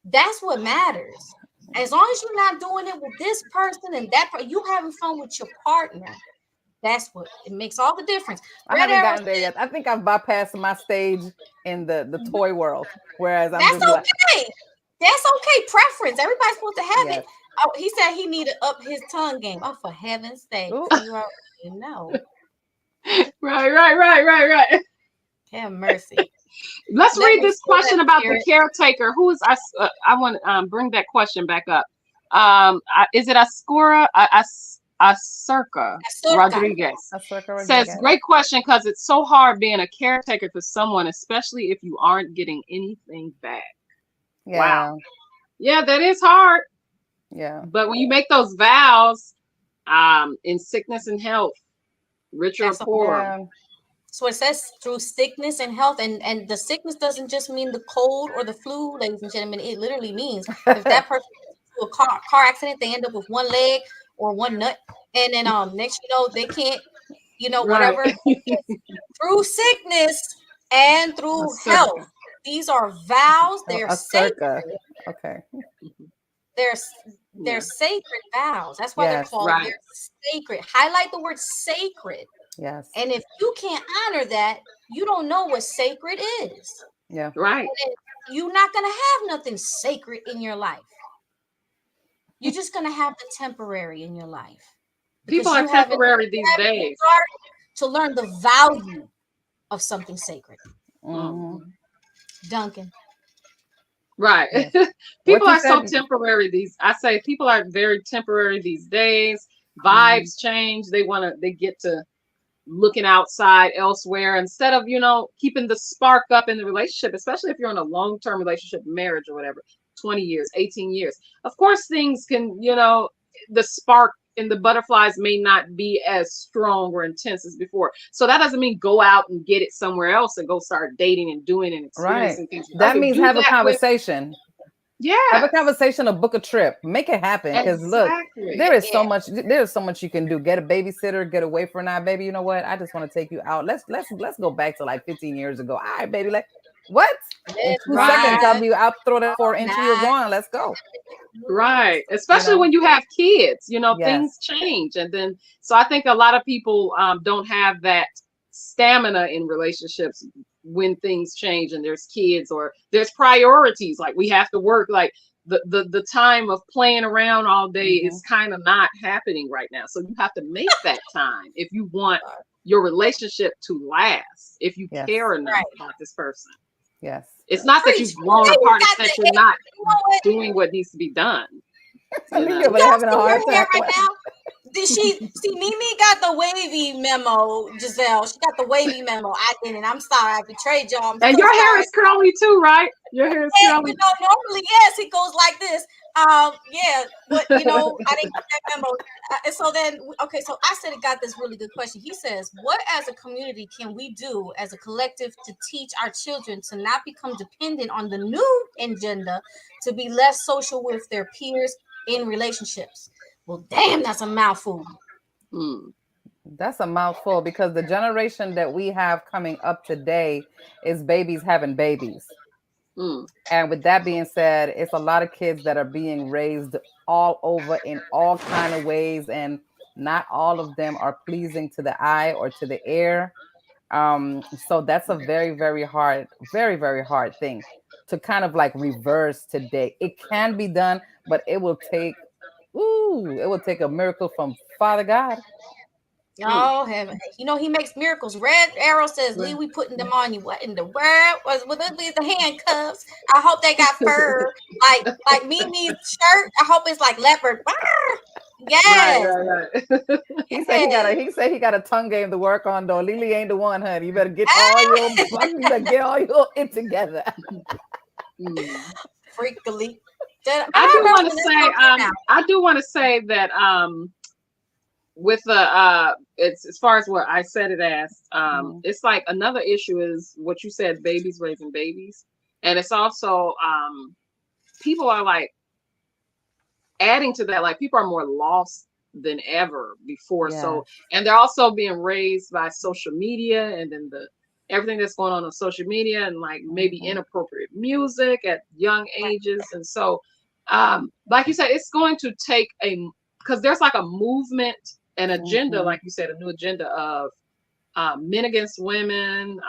that's what matters. As long as you're not doing it with this person and that person, you having fun with your partner. That's what it makes all the difference. I haven't gotten there yet. I think I've bypassed my stage in the toy world. Whereas that's okay. That's okay. Preference. Everybody's supposed to have it. Oh, he said he needed to up his tongue game. Oh, for heaven's sake. You already know. Right. Have mercy. Let's read this question about the caretaker. Who is I want to bring that question back up. Is it Acerca Rodriguez says, great question, because it's so hard being a caretaker for someone, especially if you aren't getting anything back. Yeah. Wow. Yeah, that is hard. Yeah. But when you make those vows, in sickness and health, rich or poor. So it says through sickness and health, and the sickness doesn't just mean the cold or the flu, ladies and gentlemen. It literally means if that person gets into a car accident, they end up with one leg or one nut, and then next they can't, whatever. Through sickness and through health. These are vows. They're sacred. Okay. They're sacred vows. That's why they're called. They're sacred. Highlight the word sacred. Yes. And if you can't honor that, you don't know what sacred is. Yeah. Right. You're not going to have nothing sacred in your life. You're just going to have the temporary in your life. People are temporary these days. To learn the value of something sacred. Mm-hmm. Duncan. Right. Yes. People What you are so said? temporary. I say people are very temporary these days. Mm-hmm. Vibes change. They get to looking outside elsewhere instead of, keeping the spark up in the relationship, especially if you're in a long-term relationship, marriage or whatever, 20 years, 18 years. Of course, things can, the spark and the butterflies may not be as strong or intense as before. So that doesn't mean go out and get it somewhere else and go start dating and doing and Right. experiencing things. That means Do have a that conversation. Yeah. Have a conversation or book a trip. Make it happen. Because look, there is so much you can do. Get a babysitter, get away for a night, baby. You know what? I just want to take you out. Let's go back to like 15 years ago. All right, baby. Like, what? In 2 seconds, I'll be out, throw that 4 into your groin. Let's go. Right. Especially when you have kids, Yes. things change. And then, so I think a lot of people don't have that stamina in relationships when things change and there's kids or there's priorities. Like we have to work, like the time of playing around all day is kind of not happening right now. So you have to make that time if you want your relationship to last, if you care enough about this person. Yes. It's not that you've grown apart, it's that you're not doing what needs to be done. Y'all having a hard time right now. Did she see Mimie got the wavy memo, Gizelle? She got the wavy memo. I didn't. I'm sorry, I betrayed y'all. And your hair is curly too, right? Your hair is curly. Normally, yes, it goes like this. Yeah, but I didn't get that memo. And so then, okay, so I said it got this really good question. He says, what as a community can we do as a collective to teach our children to not become dependent on the new agenda, to be less social with their peers in relationships? Well, damn, that's a mouthful. That's a mouthful because the generation that we have coming up today is babies having babies. And with that being said, it's a lot of kids that are being raised all over in all kind of ways, and not all of them are pleasing to the eye or to the ear. So that's a very, very hard thing to kind of like reverse today. It can be done, but it will take a miracle from Father God. Oh, heaven. He makes miracles. Red Arrow says, Lee, we putting them on you. What in the world? Would it be the handcuffs? I hope they got fur. like Mimi's shirt. I hope it's like leopard. Yes. Right. He said he got a tongue game to work on though. Lily ain't the one, honey. You better get all it together. Freakily. I do want to say that with the it's as far as what I said it as, it's like another issue is what you said, babies raising babies. And it's also people are like adding to that, like people are more lost than ever before. Yeah. So, and they're also being raised by social media and then everything that's going on social media and like maybe inappropriate music at young ages. And so, like you said, it's going to take because there's like a movement, an agenda, like you said, a new agenda of men against women,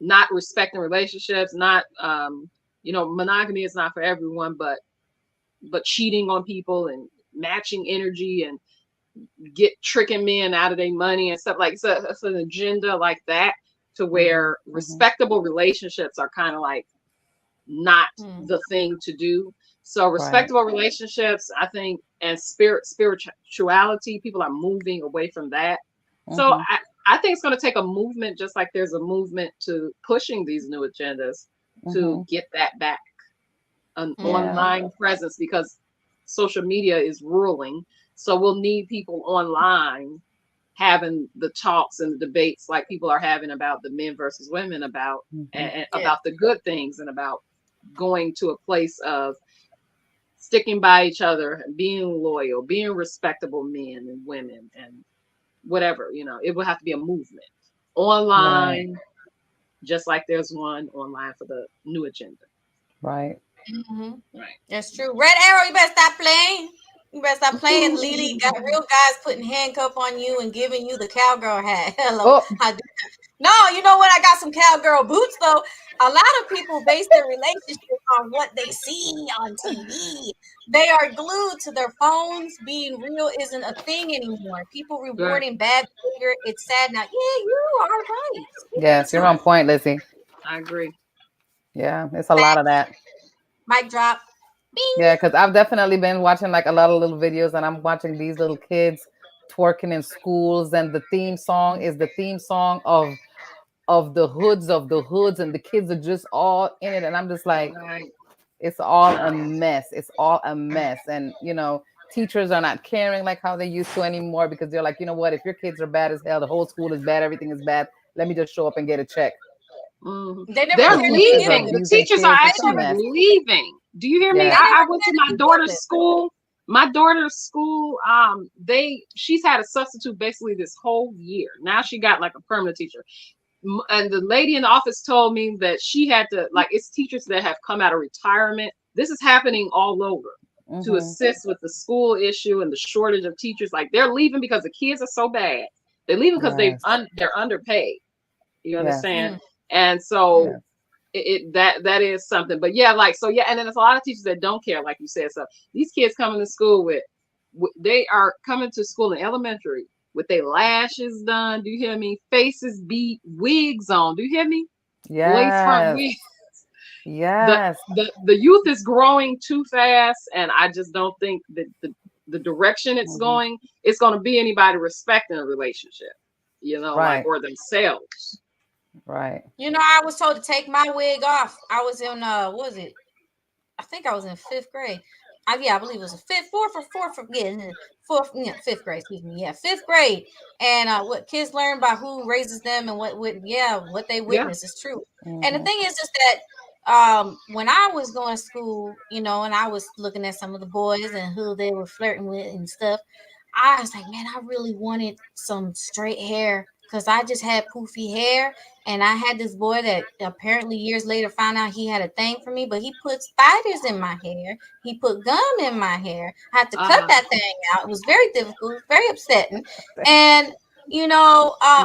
not respecting relationships, not, monogamy is not for everyone, but cheating on people and matching energy and tricking men out of their money and stuff like so. It's an agenda like that to where respectable relationships are kind of like not the thing to do. So respectable relationships, I think, and spirituality, people are moving away from that. So I think it's going to take a movement, just like there's a movement to pushing these new agendas to get that back, an online presence, because social media is ruling. So we'll need people online having the talks and the debates like people are having about the men versus women, about and about the good things, and about going to a place of sticking by each other, being loyal, being respectable men and women, and whatever, it will have to be a movement online, just like there's one online for the new agenda. Right. That's true. Red Arrow, you better stop playing. Lily got real guys putting handcuff on you and giving you the cowgirl hat. Hello. No, you know what? I got some cowgirl boots though. A lot of people base their relationship on what they see on TV. They are glued to their phones. Being real isn't a thing anymore. People rewarding bad behavior. It's sad now. Yeah, you are right. Yes, you're on point, Lizzie. I agree. Yeah, it's a lot of that. Mic drop. Bing. Yeah, because I've definitely been watching like a lot of little videos, and I'm watching these little kids twerking in schools, and the theme song is the theme song of the hoods, and the kids are just all in it, and I'm just like, Right. it's all a mess. It's all a mess, and teachers are not caring like how they used to anymore, because they're like, you know what? If your kids are bad as hell, the whole school is bad, everything is bad. Let me just show up and get a check. Mhm. They never They're care to be Teachers are leaving. The abusing teachers are kids. It's a actually mess. leaving. Do you hear me? Yeah. They never I went to care my be daughter's good. school. My daughter's school, she's had a substitute basically this whole year. Now she got like a permanent teacher. And the lady in the office told me that she had to, like, it's teachers that have come out of retirement. This is happening all over to assist with the school issue and the shortage of teachers. Like, they're leaving because the kids are so bad. They're leaving because Yes. they're underpaid. You Yes. understand? And so Yes. that is something. But yeah, like, so yeah, and then there's a lot of teachers that don't care, like you said. So these kids coming to school with they are coming to school in elementary with their lashes done. Do you hear me? Faces beat, wigs on. Do you hear me? Lace front Yes. wigs. Yes. The youth is growing too fast, and I just don't think that the direction it's going to be anybody respecting a relationship, Right. like, or themselves. Right. I was told to take my wig off. I was in what was it? I think I was in 5th grade. I believe it was fifth grade. Excuse me. Yeah, 5th grade. And what kids learn by who raises them and what they witness is true. And the thing is just that when I was going to school, and I was looking at some of the boys and who they were flirting with and stuff, I was like, man, I really wanted some straight hair because I just had poofy hair. And I had this boy that apparently years later found out he had a thing for me, but he put spiders in my hair. He put gum in my hair. I had to cut that thing out. It was very difficult, it was very upsetting. And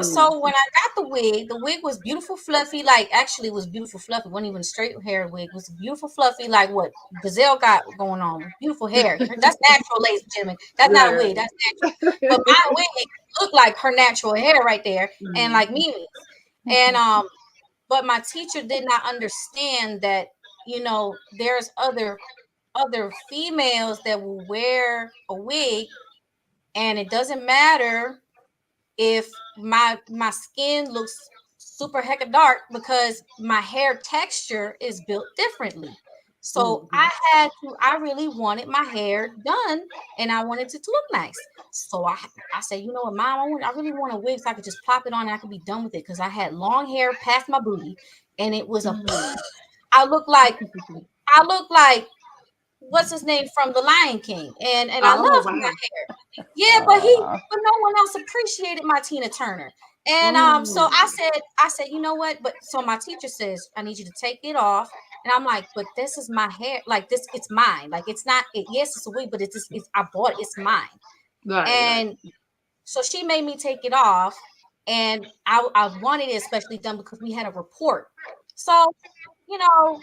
so when I got the wig was beautiful, fluffy. Like, actually, it was beautiful, fluffy. It wasn't even a straight hair wig. It was beautiful, fluffy, like what Gizelle got going on. Beautiful hair. That's natural, ladies and gentlemen. That's not a wig. That's natural. But my wig looked like her natural hair right there, and like Mimie's. And but my teacher did not understand that there's other females that will wear a wig, and it doesn't matter if my skin looks super hecka dark because my hair texture is built differently. So I really wanted my hair done, and I wanted it to look nice. So I said, you know what, Mom, I really want a wig so I could just pop it on and I could be done with it, because I had long hair past my booty, and it was I look like what's his name from The Lion King, and I love my hair. Yeah, but no one else appreciated my Tina Turner. And so I said, you know what? But so my teacher says, I need you to take it off. And I'm like, but this is my hair. Like, this, it's mine. Like, it's not, yes, it's a wig, but it's I bought it. It's mine. And so she made me take it off. And I wanted it especially done because we had a report. So, the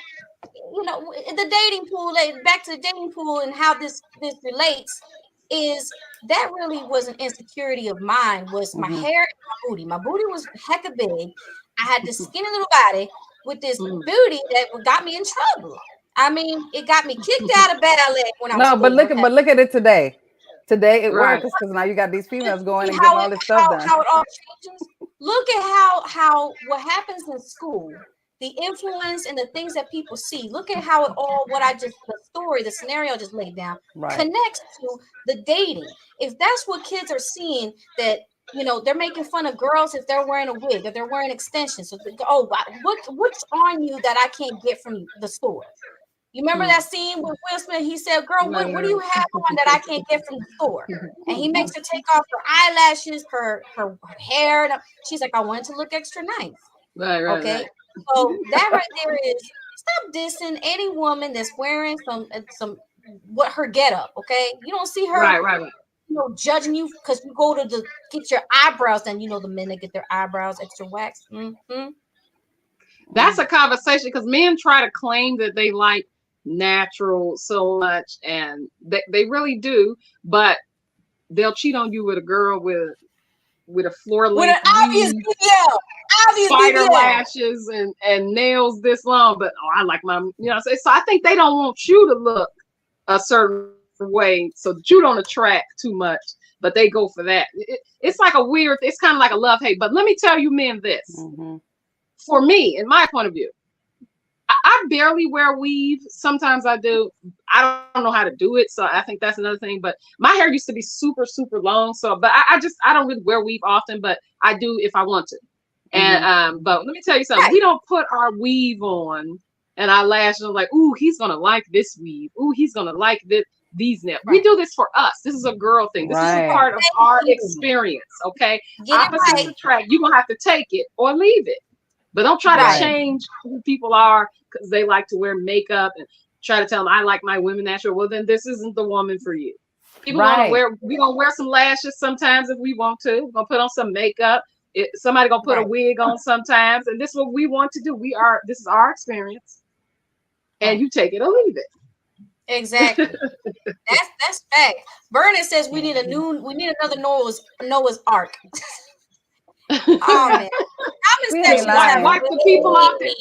dating pool, back to the dating pool and how this relates, is that really was an insecurity of mine, was my hair and my booty. My booty was hecka big. I had this skinny little body with this booty that got me in trouble. I mean, it got me kicked out of ballet when I was but look at it today. Today it works because now you got these females going and getting all this stuff done. How it all changes. Look at how what happens in school, the influence and the things that people see. Look at how it all, the scenario just laid down, connects to the dating. If that's what kids are seeing, that they're making fun of girls if they're wearing a wig, if they're wearing extensions. So what's on you that I can't get from the store? You remember that scene with Will Smith? He said, "Girl, what do you have on that I can't get from the store?" And he makes her take off her eyelashes, her hair. And she's like, "I want it to look extra nice." Okay. So that right there is, stop dissing any woman that's wearing some what her get up. Okay, you don't see her judging you because you go to get your eyebrows done. The men that get their eyebrows extra waxed. That's a conversation, because men try to claim that they like natural so much, and they really do, but they'll cheat on you with a girl with with a floor With an length obvious weave, BBL. Obvious spider BBL. lashes and nails this long, but I like my, you know, so I think they don't want you to look a certain way so that you don't attract too much, but they go for that. It's like a weird, it's kind of like a love hate. But let me tell you men this, for me, in my point of view, I barely wear weave. Sometimes I do. I don't know how to do it, so I think that's another thing. But my hair used to be super, super long. So, but I don't really wear weave often, but I do if I want to. And but let me tell you something. We don't put our weave on and our lashes like, ooh, he's gonna like this weave. Ooh, he's gonna like these nails. We do this for us. This is a girl thing. This is a part of our experience. Okay, opposites attract. You're gonna have to take it or leave it. But don't try to change who people are because they like to wear makeup and try to tell them I like my women natural. Well, then this isn't the woman for you. People want to wear. We're gonna wear some lashes sometimes if we want to. We're gonna put on some makeup. Somebody gonna put a wig on sometimes, and this is what we want to do. This is our experience, and you take it or leave it. Exactly. that's fact. Vernon says we need another Noah's Ark. Oh man. We need to wipe the people off this.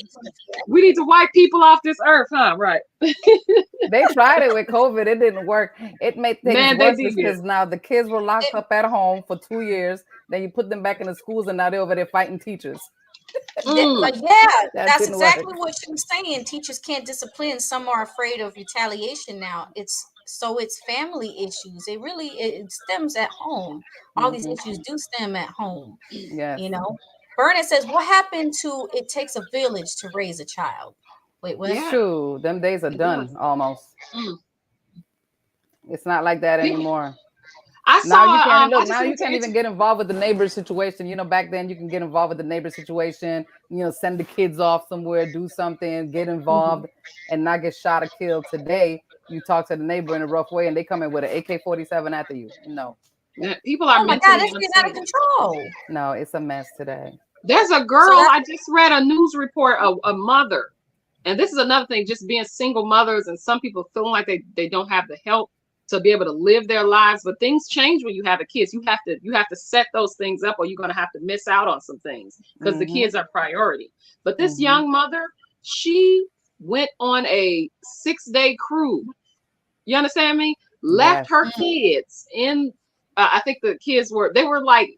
We need to wipe people off this earth, huh? Right. They tried it with COVID. It didn't work. It made things worse because now the kids were locked up at home for 2 years. Then you put them back in the schools, and now they're over there fighting teachers. That's exactly what she was saying. Teachers can't discipline. Some are afraid of retaliation now. It's family issues. It stems at home. All these issues do stem at home. Yes. You know, Bernard says, what happened to it takes a village to raise a child? Wait, what? Yeah. True. Them days are done almost. It's not like that anymore. Now you can't even get involved with the neighbor situation. You know, back then you can get involved with the neighbor situation, you know, send the kids off somewhere, do something, get involved and not get shot or killed. Today, you talk to the neighbor in a rough way and they come in with an AK-47 after you. No. People are that's getting out of control. No, it's a mess today. There's a girl, I just read a news report of a mother. And this is another thing, just being single mothers and some people feeling like they don't have the help to be able to live their lives. But things change when you have a kid. You have to set those things up or you're going to have to miss out on some things because the kids are priority. But this young mother, she went on a 6-day cruise. You understand me? Left her kids in, I think the kids were like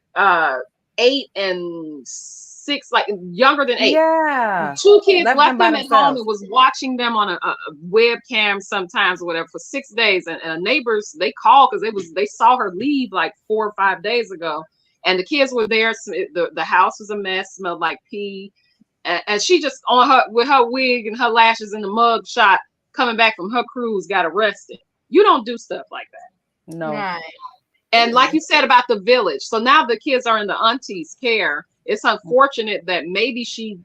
8 and 6, like younger than 8. Yeah. 2 kids left them at home and was watching them on a webcam sometimes or whatever for 6 days. And neighbors, they called because they saw her leave like 4 or 5 days ago. And the kids were there. So the house was a mess, smelled like pee. And she just with her wig and her lashes in the mug shot coming back from her cruise got arrested. You don't do stuff like that. No. Right. And like you said about the village. So now the kids are in the auntie's care. It's unfortunate that maybe she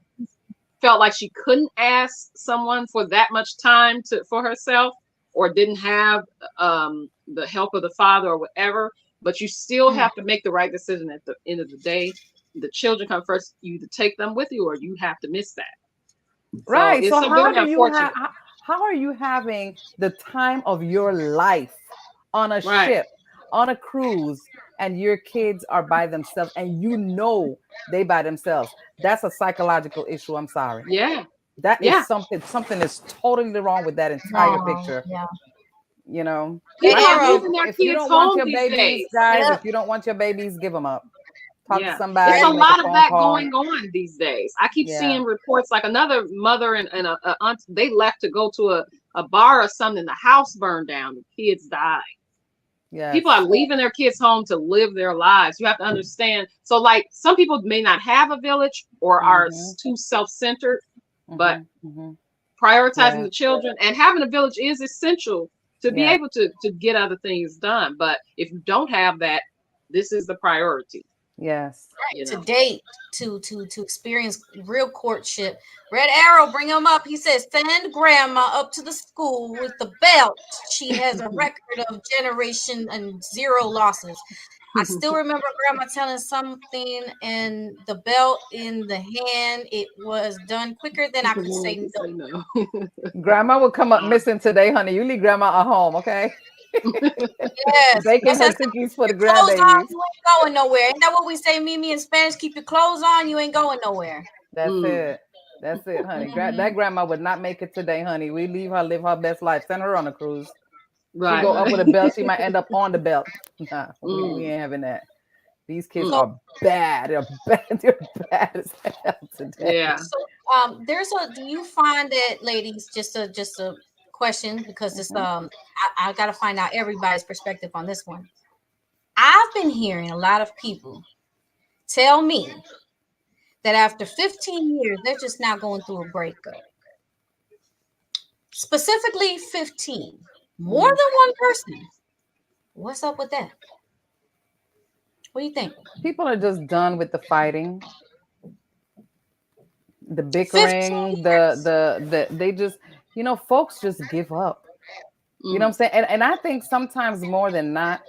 felt like she couldn't ask someone for that much time for herself or didn't have the help of the father or whatever. But you still have to make the right decision at the end of the day. The children come first. You either take them with you or you have to miss that. Right. So how are you having the time of your life on a ship, on a cruise, and your kids are by themselves and you know they by themselves? That's a psychological issue. I'm sorry. Yeah. That is something is totally wrong with that entire picture. Yeah. You know, if you don't want your babies, guys, if you don't want your babies, give them up. Talk to somebody. There's a lot of that going on these days. I keep seeing reports like another mother and a aunt, they left to go to a bar or something. The house burned down. The kids died. Yeah. People are leaving their kids home to live their lives. You have to understand. So like some people may not have a village or are too self-centered, but prioritizing the children and having a village is essential to be able to get other things done. But if you don't have that, this is the priority. Yes. Right. To date, to experience real courtship. Red Arrow, bring him up. He says, send grandma up to the school with the belt. She has a record of generation and 0 losses. I still remember grandma telling something and the belt in the hand. It was done quicker than I could say no. Grandma will come up missing today, honey. You leave grandma at home, okay? Yes. Baking That's her cookies for the clothes on, grandbabies. you ain't going nowhere. Ain't that what we say, Mimi, in Spanish? Keep your clothes on, you ain't going nowhere. That's Mm. it. That's it, honey. Mhm. That grandma would not make it today, honey. We leave her live her best life. Send her on a cruise. She Right, go up right. with a belt. She might end up on the belt. Nah, we Mm, ain't having that. These kids mm. So, are bad. They're bad. They're bad as hell today. Yeah. so do you find that, ladies, just a question, because this Mhm. I gotta find out everybody's perspective on this one. I've been hearing a lot of people tell me that after 15 years, they're just now going through a breakup. Specifically 15. More Mhm. than one person. What's up with that? What do you think? People are just done with the fighting, the 15 bickering, years. they just, folks just give up. You know what Mm, I'm saying? And I think sometimes more than not,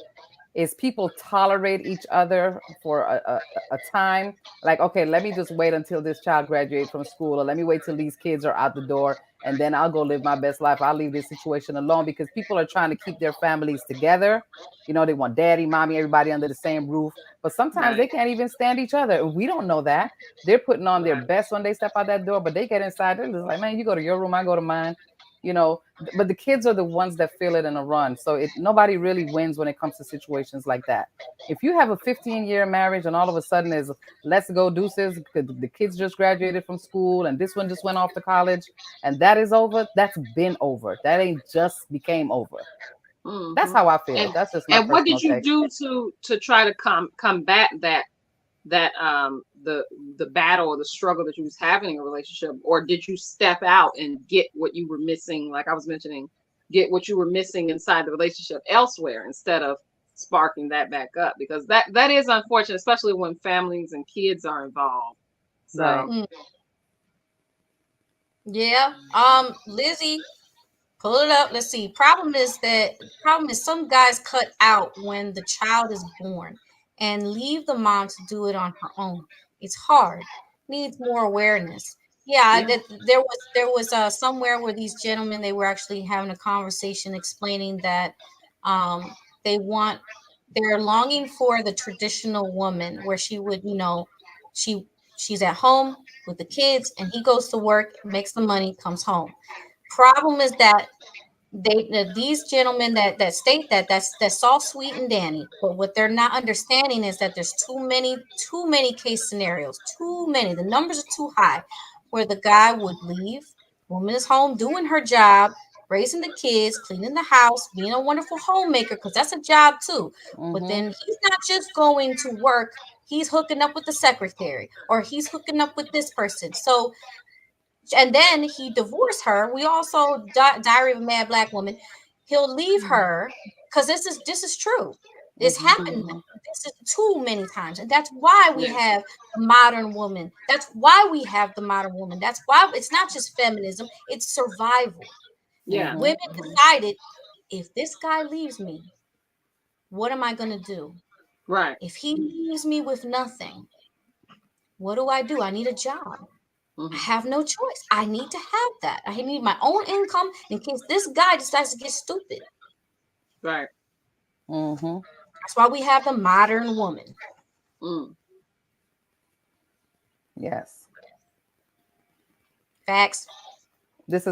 is people tolerate each other for a time. Like, okay, let me just wait until this child graduates from school, or let me wait till these kids are out the door, and then I'll go live my best life. I'll leave this situation alone, because people are trying to keep their families together. They want daddy, mommy, everybody under the same roof. But sometimes they right, can't even stand each other. And we don't know that. They're putting on their right, best when they step out that door, but they get inside. They're just like, man, you go to your room, I go to mine. You know, but the kids are the ones that feel it in a run. So nobody really wins when it comes to situations like that. If you have a 15-year marriage and all of a sudden is let's go deuces because the kids just graduated from school and this one just went off to college and that is over, that's been over. That ain't just became over. That's hmm. how I feel. And That's just my and what personal did you take. do to try to combat that the battle or the struggle that you was having in a relationship, or did you step out and get what you were missing, like I was mentioning, get what you were missing inside the relationship elsewhere instead of sparking that back up, because that is unfortunate, especially when families and kids are involved. Right. So Yeah. Lizzie, pull it up. Let's see. Problem is some guys cut out when the child is born and leave the mom to do it on her own. It's hard. Needs more awareness. Yeah, yeah. there was somewhere where these gentlemen, they were actually having a conversation explaining that um they want they're longing for the traditional woman where she would, she she's at home with the kids and he goes to work, makes the money, comes home. Problem is that these gentlemen that state that's all sweet and dandy, but what they're not understanding is that there's too many case scenarios, too many. The numbers are too high, where the guy would leave, woman is home doing her job, raising the kids, cleaning the house, being a wonderful homemaker, because that's a job too. But Mm-hmm. then he's not just going to work, he's hooking up with the secretary or he's hooking up with this person. So, and then he divorced her. We also Diary of a Mad Black Woman. He'll leave her because this is true. This Mm-hmm. happened. Mm-hmm. This is too many times, and that's why we Yeah. have the modern woman. That's why we have the modern woman. That's why it's not just feminism; it's survival. Yeah. Women Hmm. decided, if this guy leaves me, what am I gonna do? Right. If he leaves me with nothing, what do? I need a job. I Hmm. have no choice. I need to have that. I need my own income in case this guy decides to get stupid. Right. Mm-hmm. That's why we have the modern woman. Mm. Yes. Facts.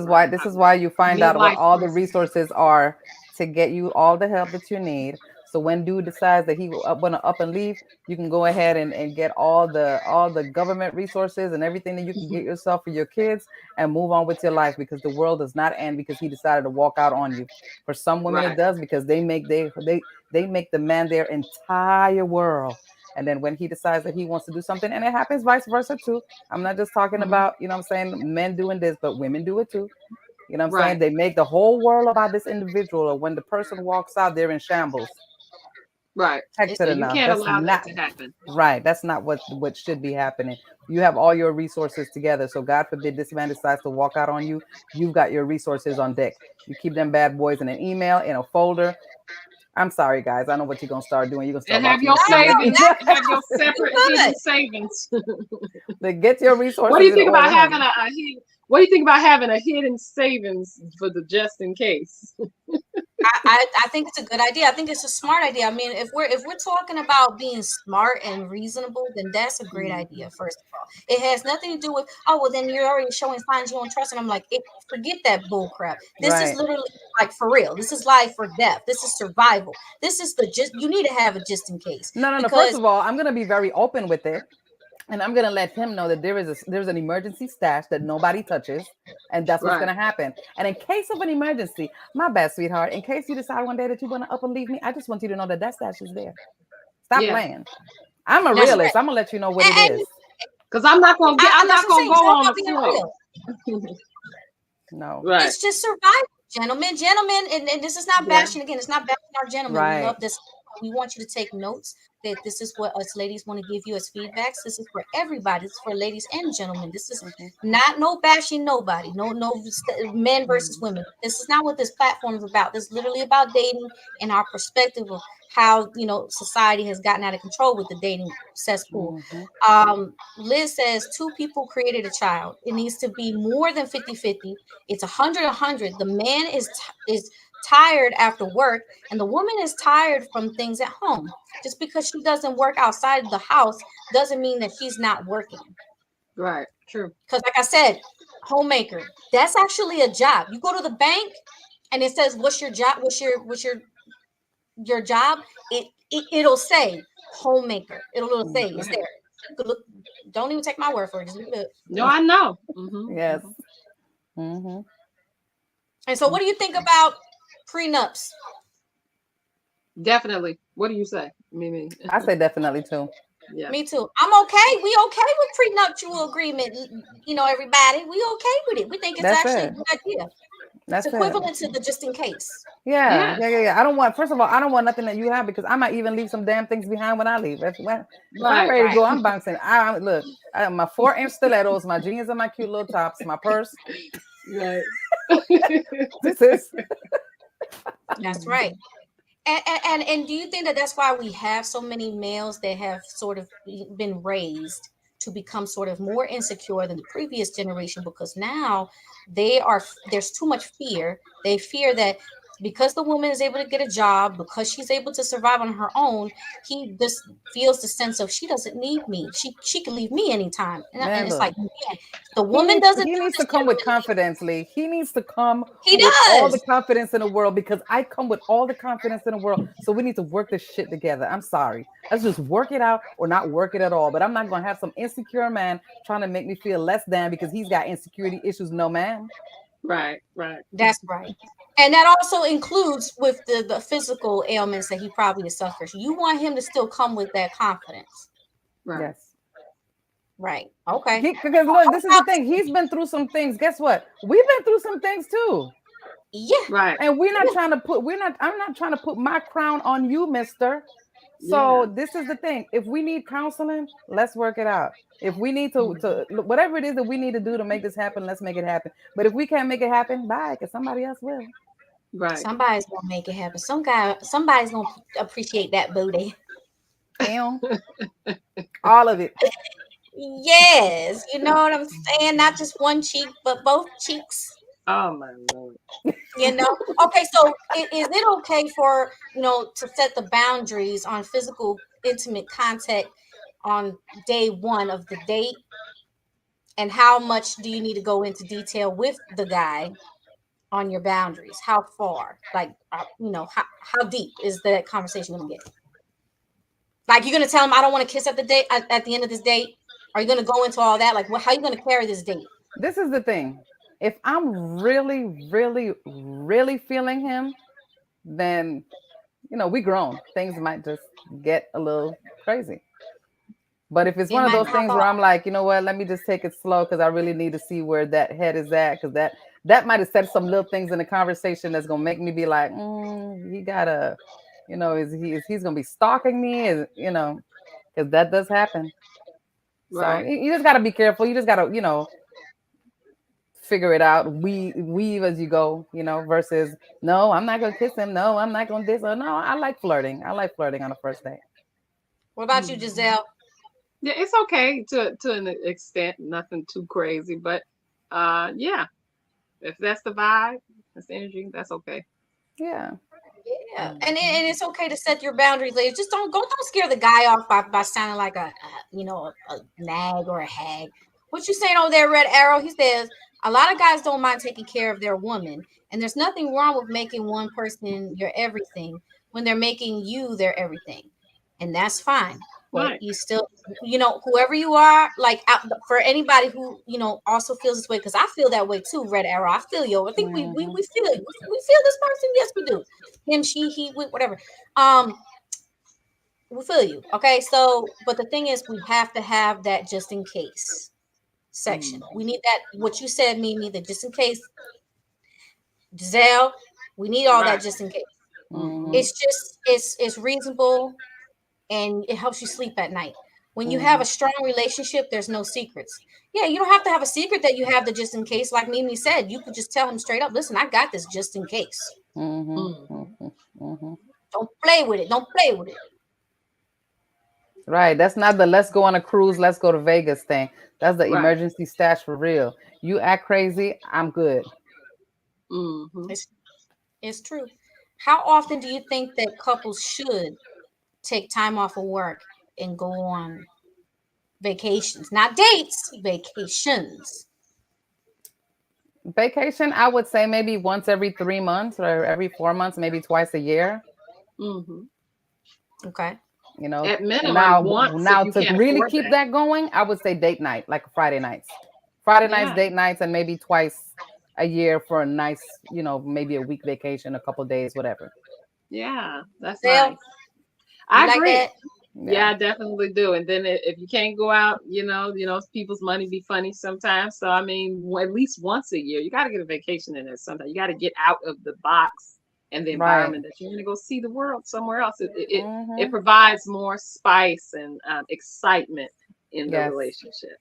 Right. This is why you find out what Midlife all the crisis. resources are to get you all the help that you need. So when dude decides that he will want to up and leave, you can go ahead and get all the government resources and everything that you can get yourself for your kids and move on with your life, because the world does not end because he decided to walk out on you. For some women it Right. does, because they make the man their entire world. And then when he decides that he wants to do something, and it happens vice versa too. I'm not just talking Hmm. about, what I'm saying, men doing this, but women do it too. You know what I'm saying? Right. They make the whole world about this individual, or when the person walks out, they're in shambles. Right. It's, Hector And you enough. can't That's allow that not to happen. right. That's not what should be happening. You have all your resources together. So God forbid this man decides to walk out on you. You've got your resources on deck. You keep them bad boys in an email, in a folder. I'm sorry, guys. I know what you're gonna start doing. You're gonna start And have watching your this I know TV. savings, that have your you separate hidden good. savings. Then get your What do resources you in think about order, having honey. what do you think about having a hidden savings for the just in case? I think it's a good idea. I think it's a smart idea. I mean, if we're talking about being smart and reasonable, then that's a great idea. First of all, it has nothing to do with, oh well, then you're already showing signs you don't trust. And I'm like, forget that bull crap. This is Right. literally like for real. This is life or death. This is survival. This is you need to have it just in case. No. First of all, I'm gonna be very open with it. And I'm gonna let him know that there's an emergency stash that nobody touches, and that's what's Right. gonna happen. And in case of an emergency, my bad, sweetheart, in case you decide one day that you want to up and leave me, I just want you to know that that stash is there. Stop Yeah. playing. I'm a That's realist. right. I'm gonna let you know what it And is. Because I'm not gonna that's what I'm go saying. It's all on about the being floor. real. No. Right. It's just survival, gentlemen, and this is not Yeah. bashing again. It's not bashing our gentlemen. Right. We love this. We want you to take notes that this is what us ladies want to give you as feedbacks. This is for everybody. This is for ladies and gentlemen. This is not no bashing nobody. No men versus women. This is not what this platform is about. This is literally about dating and our perspective of how society has gotten out of control with the dating cesspool. Liz says 2 people created a child. It needs to be more than 50-50. It's 100-100. The man is tired after work, and the woman is tired from things at home. Just because she doesn't work outside the house doesn't mean that she's not working. Right. True. Because like I said, homemaker, that's actually a job. You go to the bank and it says, what's your job? What's your job? It'll say homemaker. It'll say it's there. Look, don't even take my word for it. Just look. No, I know. Yes. And so what do you think about prenups? Definitely. What do you say, Mimie? I say definitely too. Yeah. Me too. I'm okay. We okay with prenuptial agreement. Everybody, we okay with it. We think it's That's actually it. a good idea. That's It's equivalent to the just in case. Yeah. Yeah. I don't want. First of all, I don't want nothing that you have because I might even leave some damn things behind when I leave. If I'm ready to go, I'm bouncing. Look. I have my 4-inch stilettos, my jeans, and my cute little tops, my purse. Right. This is. That's right. And do you think that that's why we have so many males that have sort of been raised to become sort of more insecure than the previous generation? Because now there's too much fear. They fear that because the woman is able to get a job, because she's able to survive on her own, he just feels the sense of she doesn't need me. She can leave me anytime. And it's like, man, the woman doesn't. He needs to come with confidence, Lee. He needs to come He with all the does. confidence in the world because I come with all the confidence in the world. So we need to work this shit together. I'm sorry. Let's just work it out or not work it at all. But I'm not going to have some insecure man trying to make me feel less than because he's got insecurity issues. No, ma'am. Right. That's right. And that also includes with the physical ailments that he probably suffers. You want him to still come with that confidence. Right. Yes. Right. Okay. Because look, this is the thing. He's been through some things. Guess what? We've been through some things too. Yeah. Right. And I'm not trying to put my crown on you, mister. So this is the thing. If we need counseling, let's work it out. If we need to whatever it is that we need to do to make this happen, let's make it happen. But if we can't make it happen, bye, because somebody else will. Right. Somebody's gonna make it happen. Somebody's gonna appreciate that booty. Damn. All of it. Yes, you know what I'm saying? Not just one cheek, but both cheeks. Oh my Lord. Okay, so is it okay for to set the boundaries on physical intimate contact on day 1 of the date? And how much do you need to go into detail with the guy on your boundaries? How far? Like how deep is that conversation gonna get? Like, you're gonna tell him I don't want to kiss at the end of this date? Are you gonna go into all that? Like, how are you gonna carry this date? This is the thing. If I'm really, really, really feeling him, then we grown. Things might just get a little crazy. But if it's one of those things where I'm like, you know what, let me just take it slow because I really need to see where that head is at, because that might have said some little things in the conversation that's gonna make me be like, he gotta, is he's gonna be stalking me? Because that does happen. Right. So you just gotta be careful. You just gotta, figure it out. Weave as you go, versus no, I'm not gonna kiss him. No, I'm not gonna this. Or no, I like flirting. I like flirting on the first date. What about you, Gizelle? Yeah, it's okay to an extent, nothing too crazy, but yeah, if that's the vibe, that's the energy, that's okay. Yeah. Yeah, and it's okay to set your boundaries, ladies. Just don't scare the guy off by sounding like a nag or a hag. What you saying over there, Red Arrow? He says a lot of guys don't mind taking care of their woman, and there's nothing wrong with making one person your everything when they're making you their everything, and that's fine. But Right. you still, whoever you are, like for anybody who also feels this way, because I feel that way too. Red Arrow, I feel you. I think we feel it. We feel this person. Yes, we do. Him, she, he, we, whatever. We feel you. Okay, so but the thing is, we have to have that just in case section. We need that. What you said, Mimi, the just in case. Gizelle, we need all that just in case. It's just it's reasonable, and it helps you sleep at night. When you have a strong relationship, there's no secrets. Yeah, you don't have to have a secret that you have the just in case. Like Mimi said, you could just tell him straight up, listen, I got this just in case. Don't play with it. Don't play with it. Right. That's not the let's go on a cruise, let's go to Vegas thing. That's the emergency stash for real. You act crazy, I'm good. It's true. How often do you think that couples should take time off of work and go on vacations? Not dates, vacations. Vacation, I would say maybe once every 3 months or every 4 months, maybe twice a year. Okay. At minimum, now to really keep that going, I would say date night, like Friday nights, date nights, and maybe twice a year for a nice, maybe a week vacation, a couple days, whatever. Yeah, that's nice. I agree. Like yeah, I definitely do. And then if you can't go out, people's money be funny sometimes. So I mean, at least once a year, you got to get a vacation in there. Sometimes you got to get out of the box and the environment that you're going to go see the world somewhere else. It provides more spice and excitement in the relationship,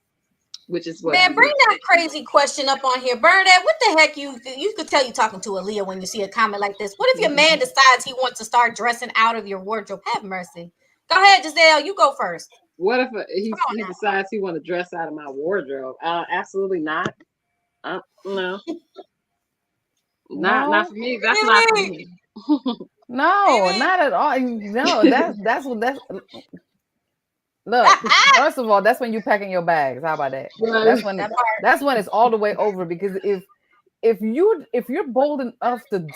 which is what. Man, bring that crazy question up on here, Bernadette. What the heck you could tell you talking to Aaliyah when you see a comment like this? What if your man decides he wants to start dressing out of your wardrobe? Have mercy. Go ahead, Gizelle. You go first. What if he decides he want to dress out of my wardrobe? Absolutely not. No. Not for me. That's not for me. No, not at all. No, that's look. First of all, that's when you packing your bags. How about that? That's when it's all the way over. Because if you're bold enough to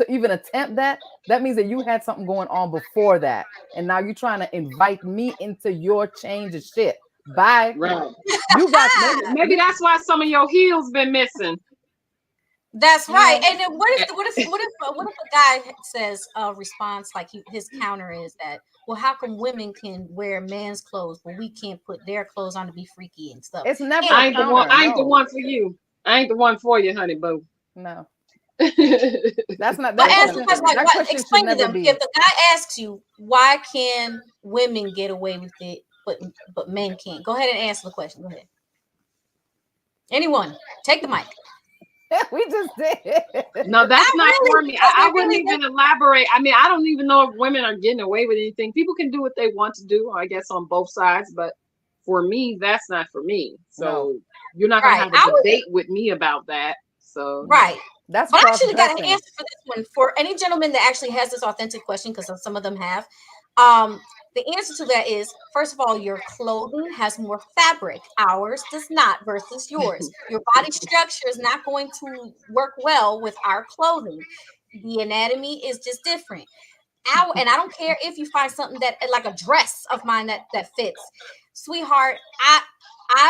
even attempt that means that you had something going on before that, and now you're trying to invite me into your change of shit. Bye. Right. You got maybe that's why some of your heels been missing. That's right. And then what if a guy says a response like his counter is that, well, how come women can wear men's clothes but we can't put their clothes on to be freaky and stuff? It's never. I ain't the one for you. I ain't the one for you, honey boo. No. That's not. That explain to them. If the guy asks you, why can women get away with it but men can't? Go ahead and answer the question. Go ahead. Anyone, take the mic. We just did. No, that's not for me. I wouldn't even elaborate. I mean, I don't even know if women are getting away with anything. People can do what they want to do, I guess, on both sides. But for me, that's not for me. So you're not going to have a debate with me about that. So right. But I actually got an answer for this one. For any gentleman that actually has this authentic question, because some of them have, the answer to that is, first of all, your clothing has more fabric. Ours does not versus yours. Your body structure is not going to work well with our clothing. The anatomy is just different. And I don't care if you find something that like a dress of mine that fits. Sweetheart, I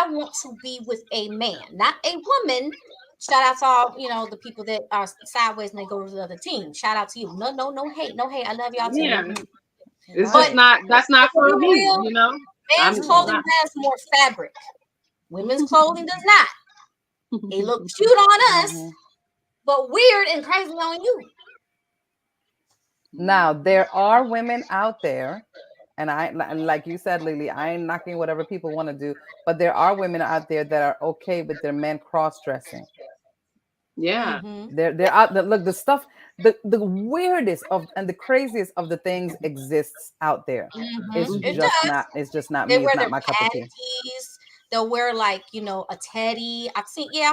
want to be with a man, not a woman. Shout out to all, the people that are sideways and they go to the other team. Shout out to you. No hate. I love y'all too. Yeah. That's not for me, Men's clothing has more fabric. Women's clothing does not. They look cute on us, but weird and crazy on you. Now, there are women out there, and like you said, Lily, I ain't knocking whatever people want to do, but there are women out there that are okay with their men cross-dressing. Yeah. They're out there. Look, the stuff, the weirdest and the craziest of the things exists out there. It's just not me. It's not my cup of tea. They'll wear like, a teddy. I've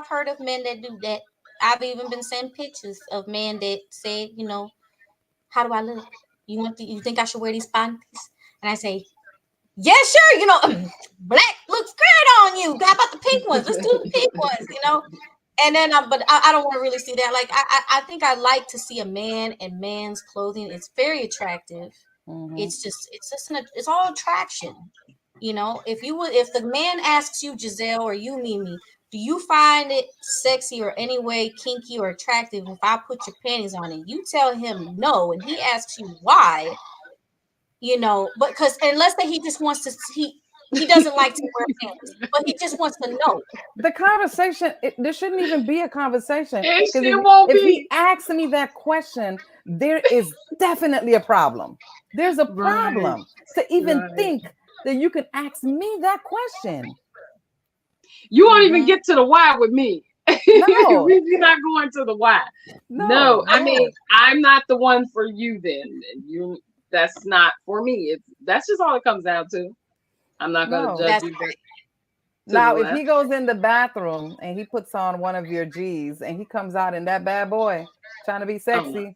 heard of men that do that. I've even been sent pictures of men that say, how do I look? You think I should wear these panties? And I say, yeah, sure. Black looks great on you. How about the pink ones? Let's do the pink ones. And then, but I don't want to really see that. Like, I think I like to see a man in man's clothing. It's very attractive. It's all attraction. If the man asks you, Gizelle, or you, Mimie, do you find it sexy or any way kinky or attractive if I put your panties on it? You tell him no, and he asks you why. But because unless that he just wants to, he doesn't like to wear panties, but he just wants to know. The conversation, there shouldn't even be a conversation. If he asks me that question, there is definitely a problem. There's a problem to even think that you can ask me that question. You won't even get to the why with me. No. We're not going to the why. No, I mean, I'm not the one for you then. That's not for me. That's just all it comes down to. I'm not going to judge you. Now, if he goes in the bathroom and he puts on one of your G's and he comes out in that bad boy trying to be sexy,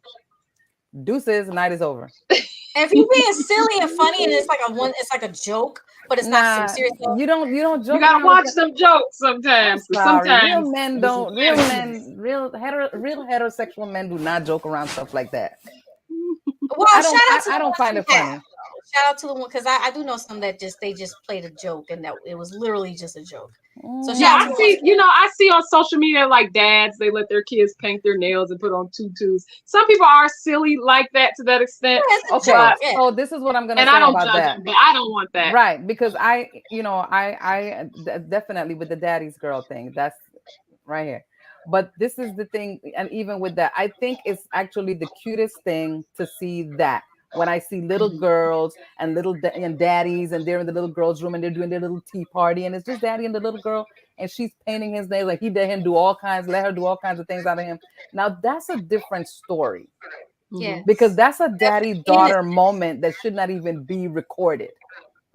deuces, night is over. And if you're being silly and funny and it's like a joke, but it's not serious. You don't joke. You gotta watch them jokes sometimes. Real men don't. Real heterosexual men do not joke around stuff like that. Well, I don't find it funny. Shout out to the one, because I do know some that they just played a joke and that it was literally just a joke. So I see on social media, like dads, they let their kids paint their nails and put on tutus. Some people are silly like that to that extent. So this is what I'm gonna say about that. But I don't want that. Right, because I definitely with the daddy's girl thing, that's right here. But this is the thing, and even with that, I think it's actually the cutest thing to see that. When I see little girls and and daddies, and they're in the little girl's room and they're doing their little tea party, and it's just daddy and the little girl, and she's painting his nails, like he let her do all kinds of things out of him. Now that's a different story. Yeah. Because that's a daddy-daughter moment that should not even be recorded.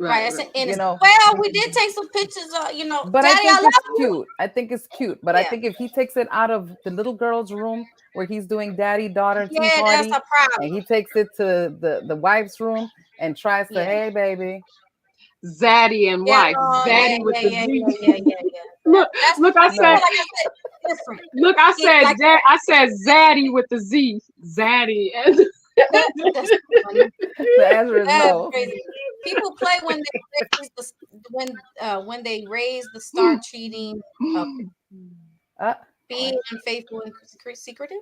Right. Well, we did take some pictures of, But Daddy, I think it's cute. I think it's cute. But I think if he takes it out of the little girl's room where he's doing daddy-daughter tea party, that's a problem. And he takes it to the wife's room and tries to, hey, baby. Zaddy and wife. Zaddy with the Z. Look, I said Zaddy with the Z. Zaddy. The answer is no. Crazy. People play when they raise the start cheating, being unfaithful and secretive.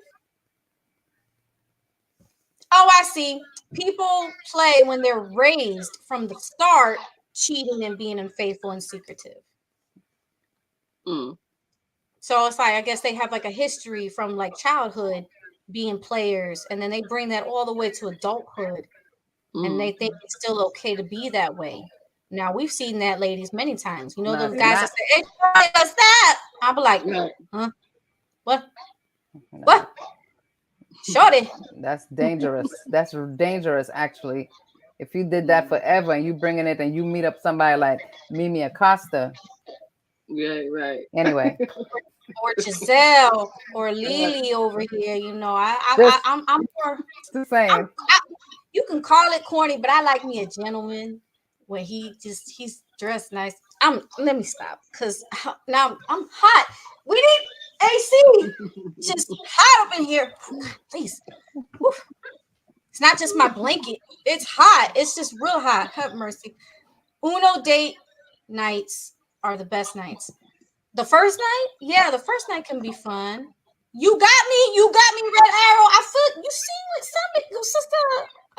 Oh, I see. People play when they're raised from the start cheating and being unfaithful and secretive. So it's like, I guess they have like a history from like childhood being players, and then they bring that all the way to adulthood. And they think it's still okay to be that way. Now, we've seen that, ladies, many times. Those guys that say, hey, what's that? I'll be like, huh? What? What? Shorty. That's dangerous. That's dangerous, actually. If you did that forever and you bring in it and you meet up somebody like Mimie Acosta. Yeah, right. Anyway. Or Gizelle or Lily over here, I'm more the same. You can call it corny, but I like me a gentleman when he's dressed nice. Let me stop, because now I'm hot. We need AC. Just hot up in here. Please. Woof. It's not just my blanket. It's hot. It's just real hot. Have mercy. Uno date nights are the best nights. The first night? The first night can be fun. You got me, Red Arrow. I feel you see what somebody, your sister.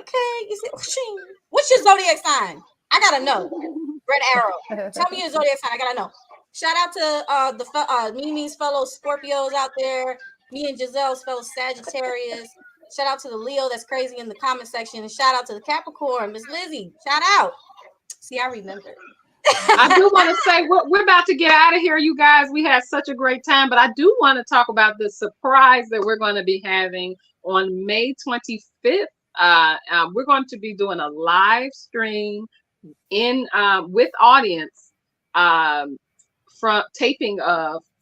Okay, you see, what's your zodiac sign? I gotta know. Red Arrow. Tell me your zodiac sign. I gotta know. Shout out to Mimi's fellow Scorpios out there. Me and Gizelle's fellow Sagittarius. Shout out to the Leo that's crazy in the comment section, and shout out to the Capricorn, Miss Lizzie. Shout out. See, I remember. I do want to say we're about to get out of here, you guys. We had such a great time, but I do want to talk about the surprise that we're going to be having on May 25th. We're going to be doing a live stream with audience from taping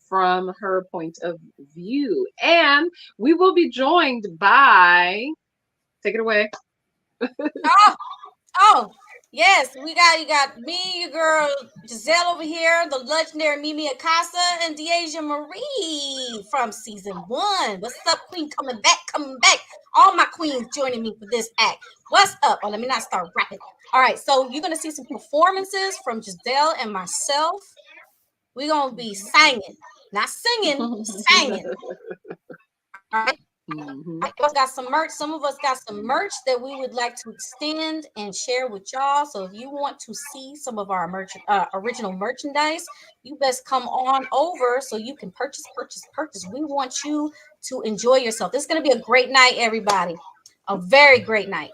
from her point of view, and we will be joined by Take it away. Oh, yes, you got me, your girl Gizelle over here, the legendary Mimie Acosta, and Deasia Marie from season 1. What's up, Queen? Coming back. All my queens joining me for this act. What's up? Oh, let me not start rapping. All right, so you're gonna see some performances from Gizelle and myself. We're gonna be singing, not singing, singing. All right. I got some merch. Some of us got some merch that we would like to extend and share with y'all. So if you want to see some of our original merchandise, you best come on over so you can purchase. We want you to enjoy yourself. This is going to be a great night, everybody. A very great night.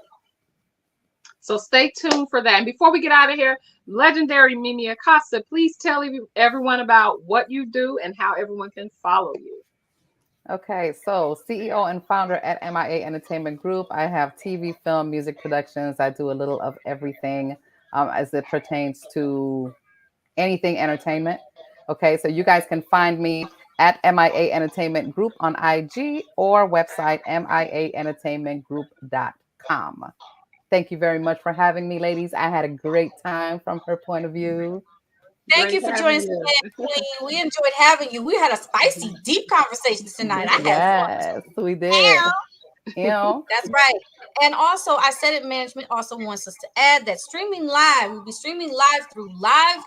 So stay tuned for that. And before we get out of here, legendary Mimie Acosta, please tell everyone about what you do and how everyone can follow you. Okay, so CEO and founder at M.I.A. Entertainment Group. I have TV, film, music productions. I do a little of everything as it pertains to anything entertainment. Okay, so you guys can find me at M.I.A. Entertainment Group on IG or website miaentertainmentgroup.com. Thank you very much for having me, ladies. I had a great time from her point of view. Thank you for joining us, Queen. We enjoyed having you. We had a spicy, deep conversation tonight. I had fun. We did. That's right. And also, I said it, management also wants us to add that streaming live, we'll be streaming live through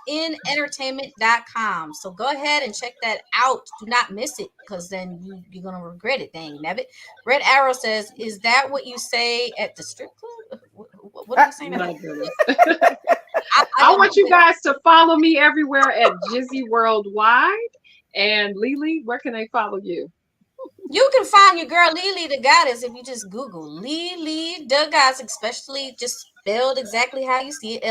liveinentertainment.com. So go ahead and check that out. Do not miss it, because then you're going to regret it. Dang, Nevitt. Red Arrow says, is that what you say at the strip club? What are you saying? I want you guys to follow me everywhere at Jizzy Worldwide. And Lily, where can they follow you? You can find your girl Lily the Goddess if you just Google Lily the Goddess, especially just spelled exactly how you see it.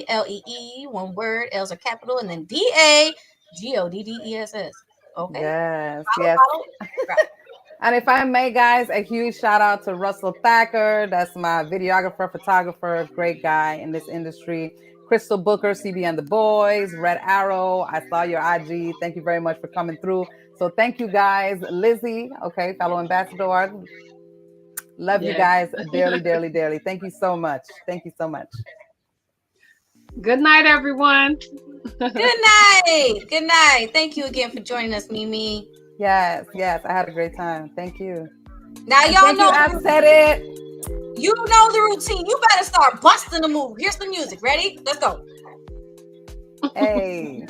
L-E-E, one word, L's are capital, and then D-A-G-O-D-D-E-S-S. Okay. Yes. Follow. And if I may, guys, a huge shout out to Russell Thacker. That's my videographer, photographer, great guy in this industry. Crystal Booker, CB and the Boys, Red Arrow. I saw your IG. Thank you very much for coming through. So thank you, guys. Lizzie, okay, fellow ambassador. Love you guys dearly, dearly, dearly. Thank you so much. Thank you so much. Good night, everyone. Good night. Good night. Thank you again for joining us, Mimi. Yes. I had a great time. Thank you. Now y'all know I said it. You know the routine. You better start busting the move. Here's the music. Ready? Let's go. Hey.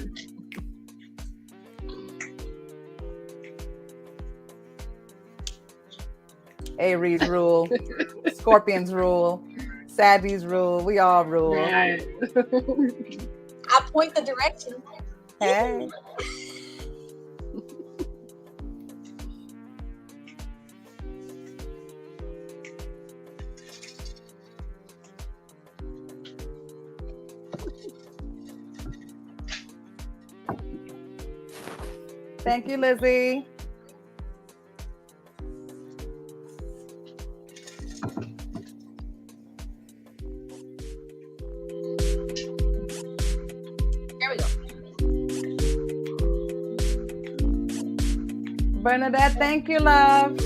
Aries rule. Scorpions rule. Saggies rule. We all rule. Right. I point the direction. Hey. Thank you, Lizzie. There we go. Bernadette, thank you, love.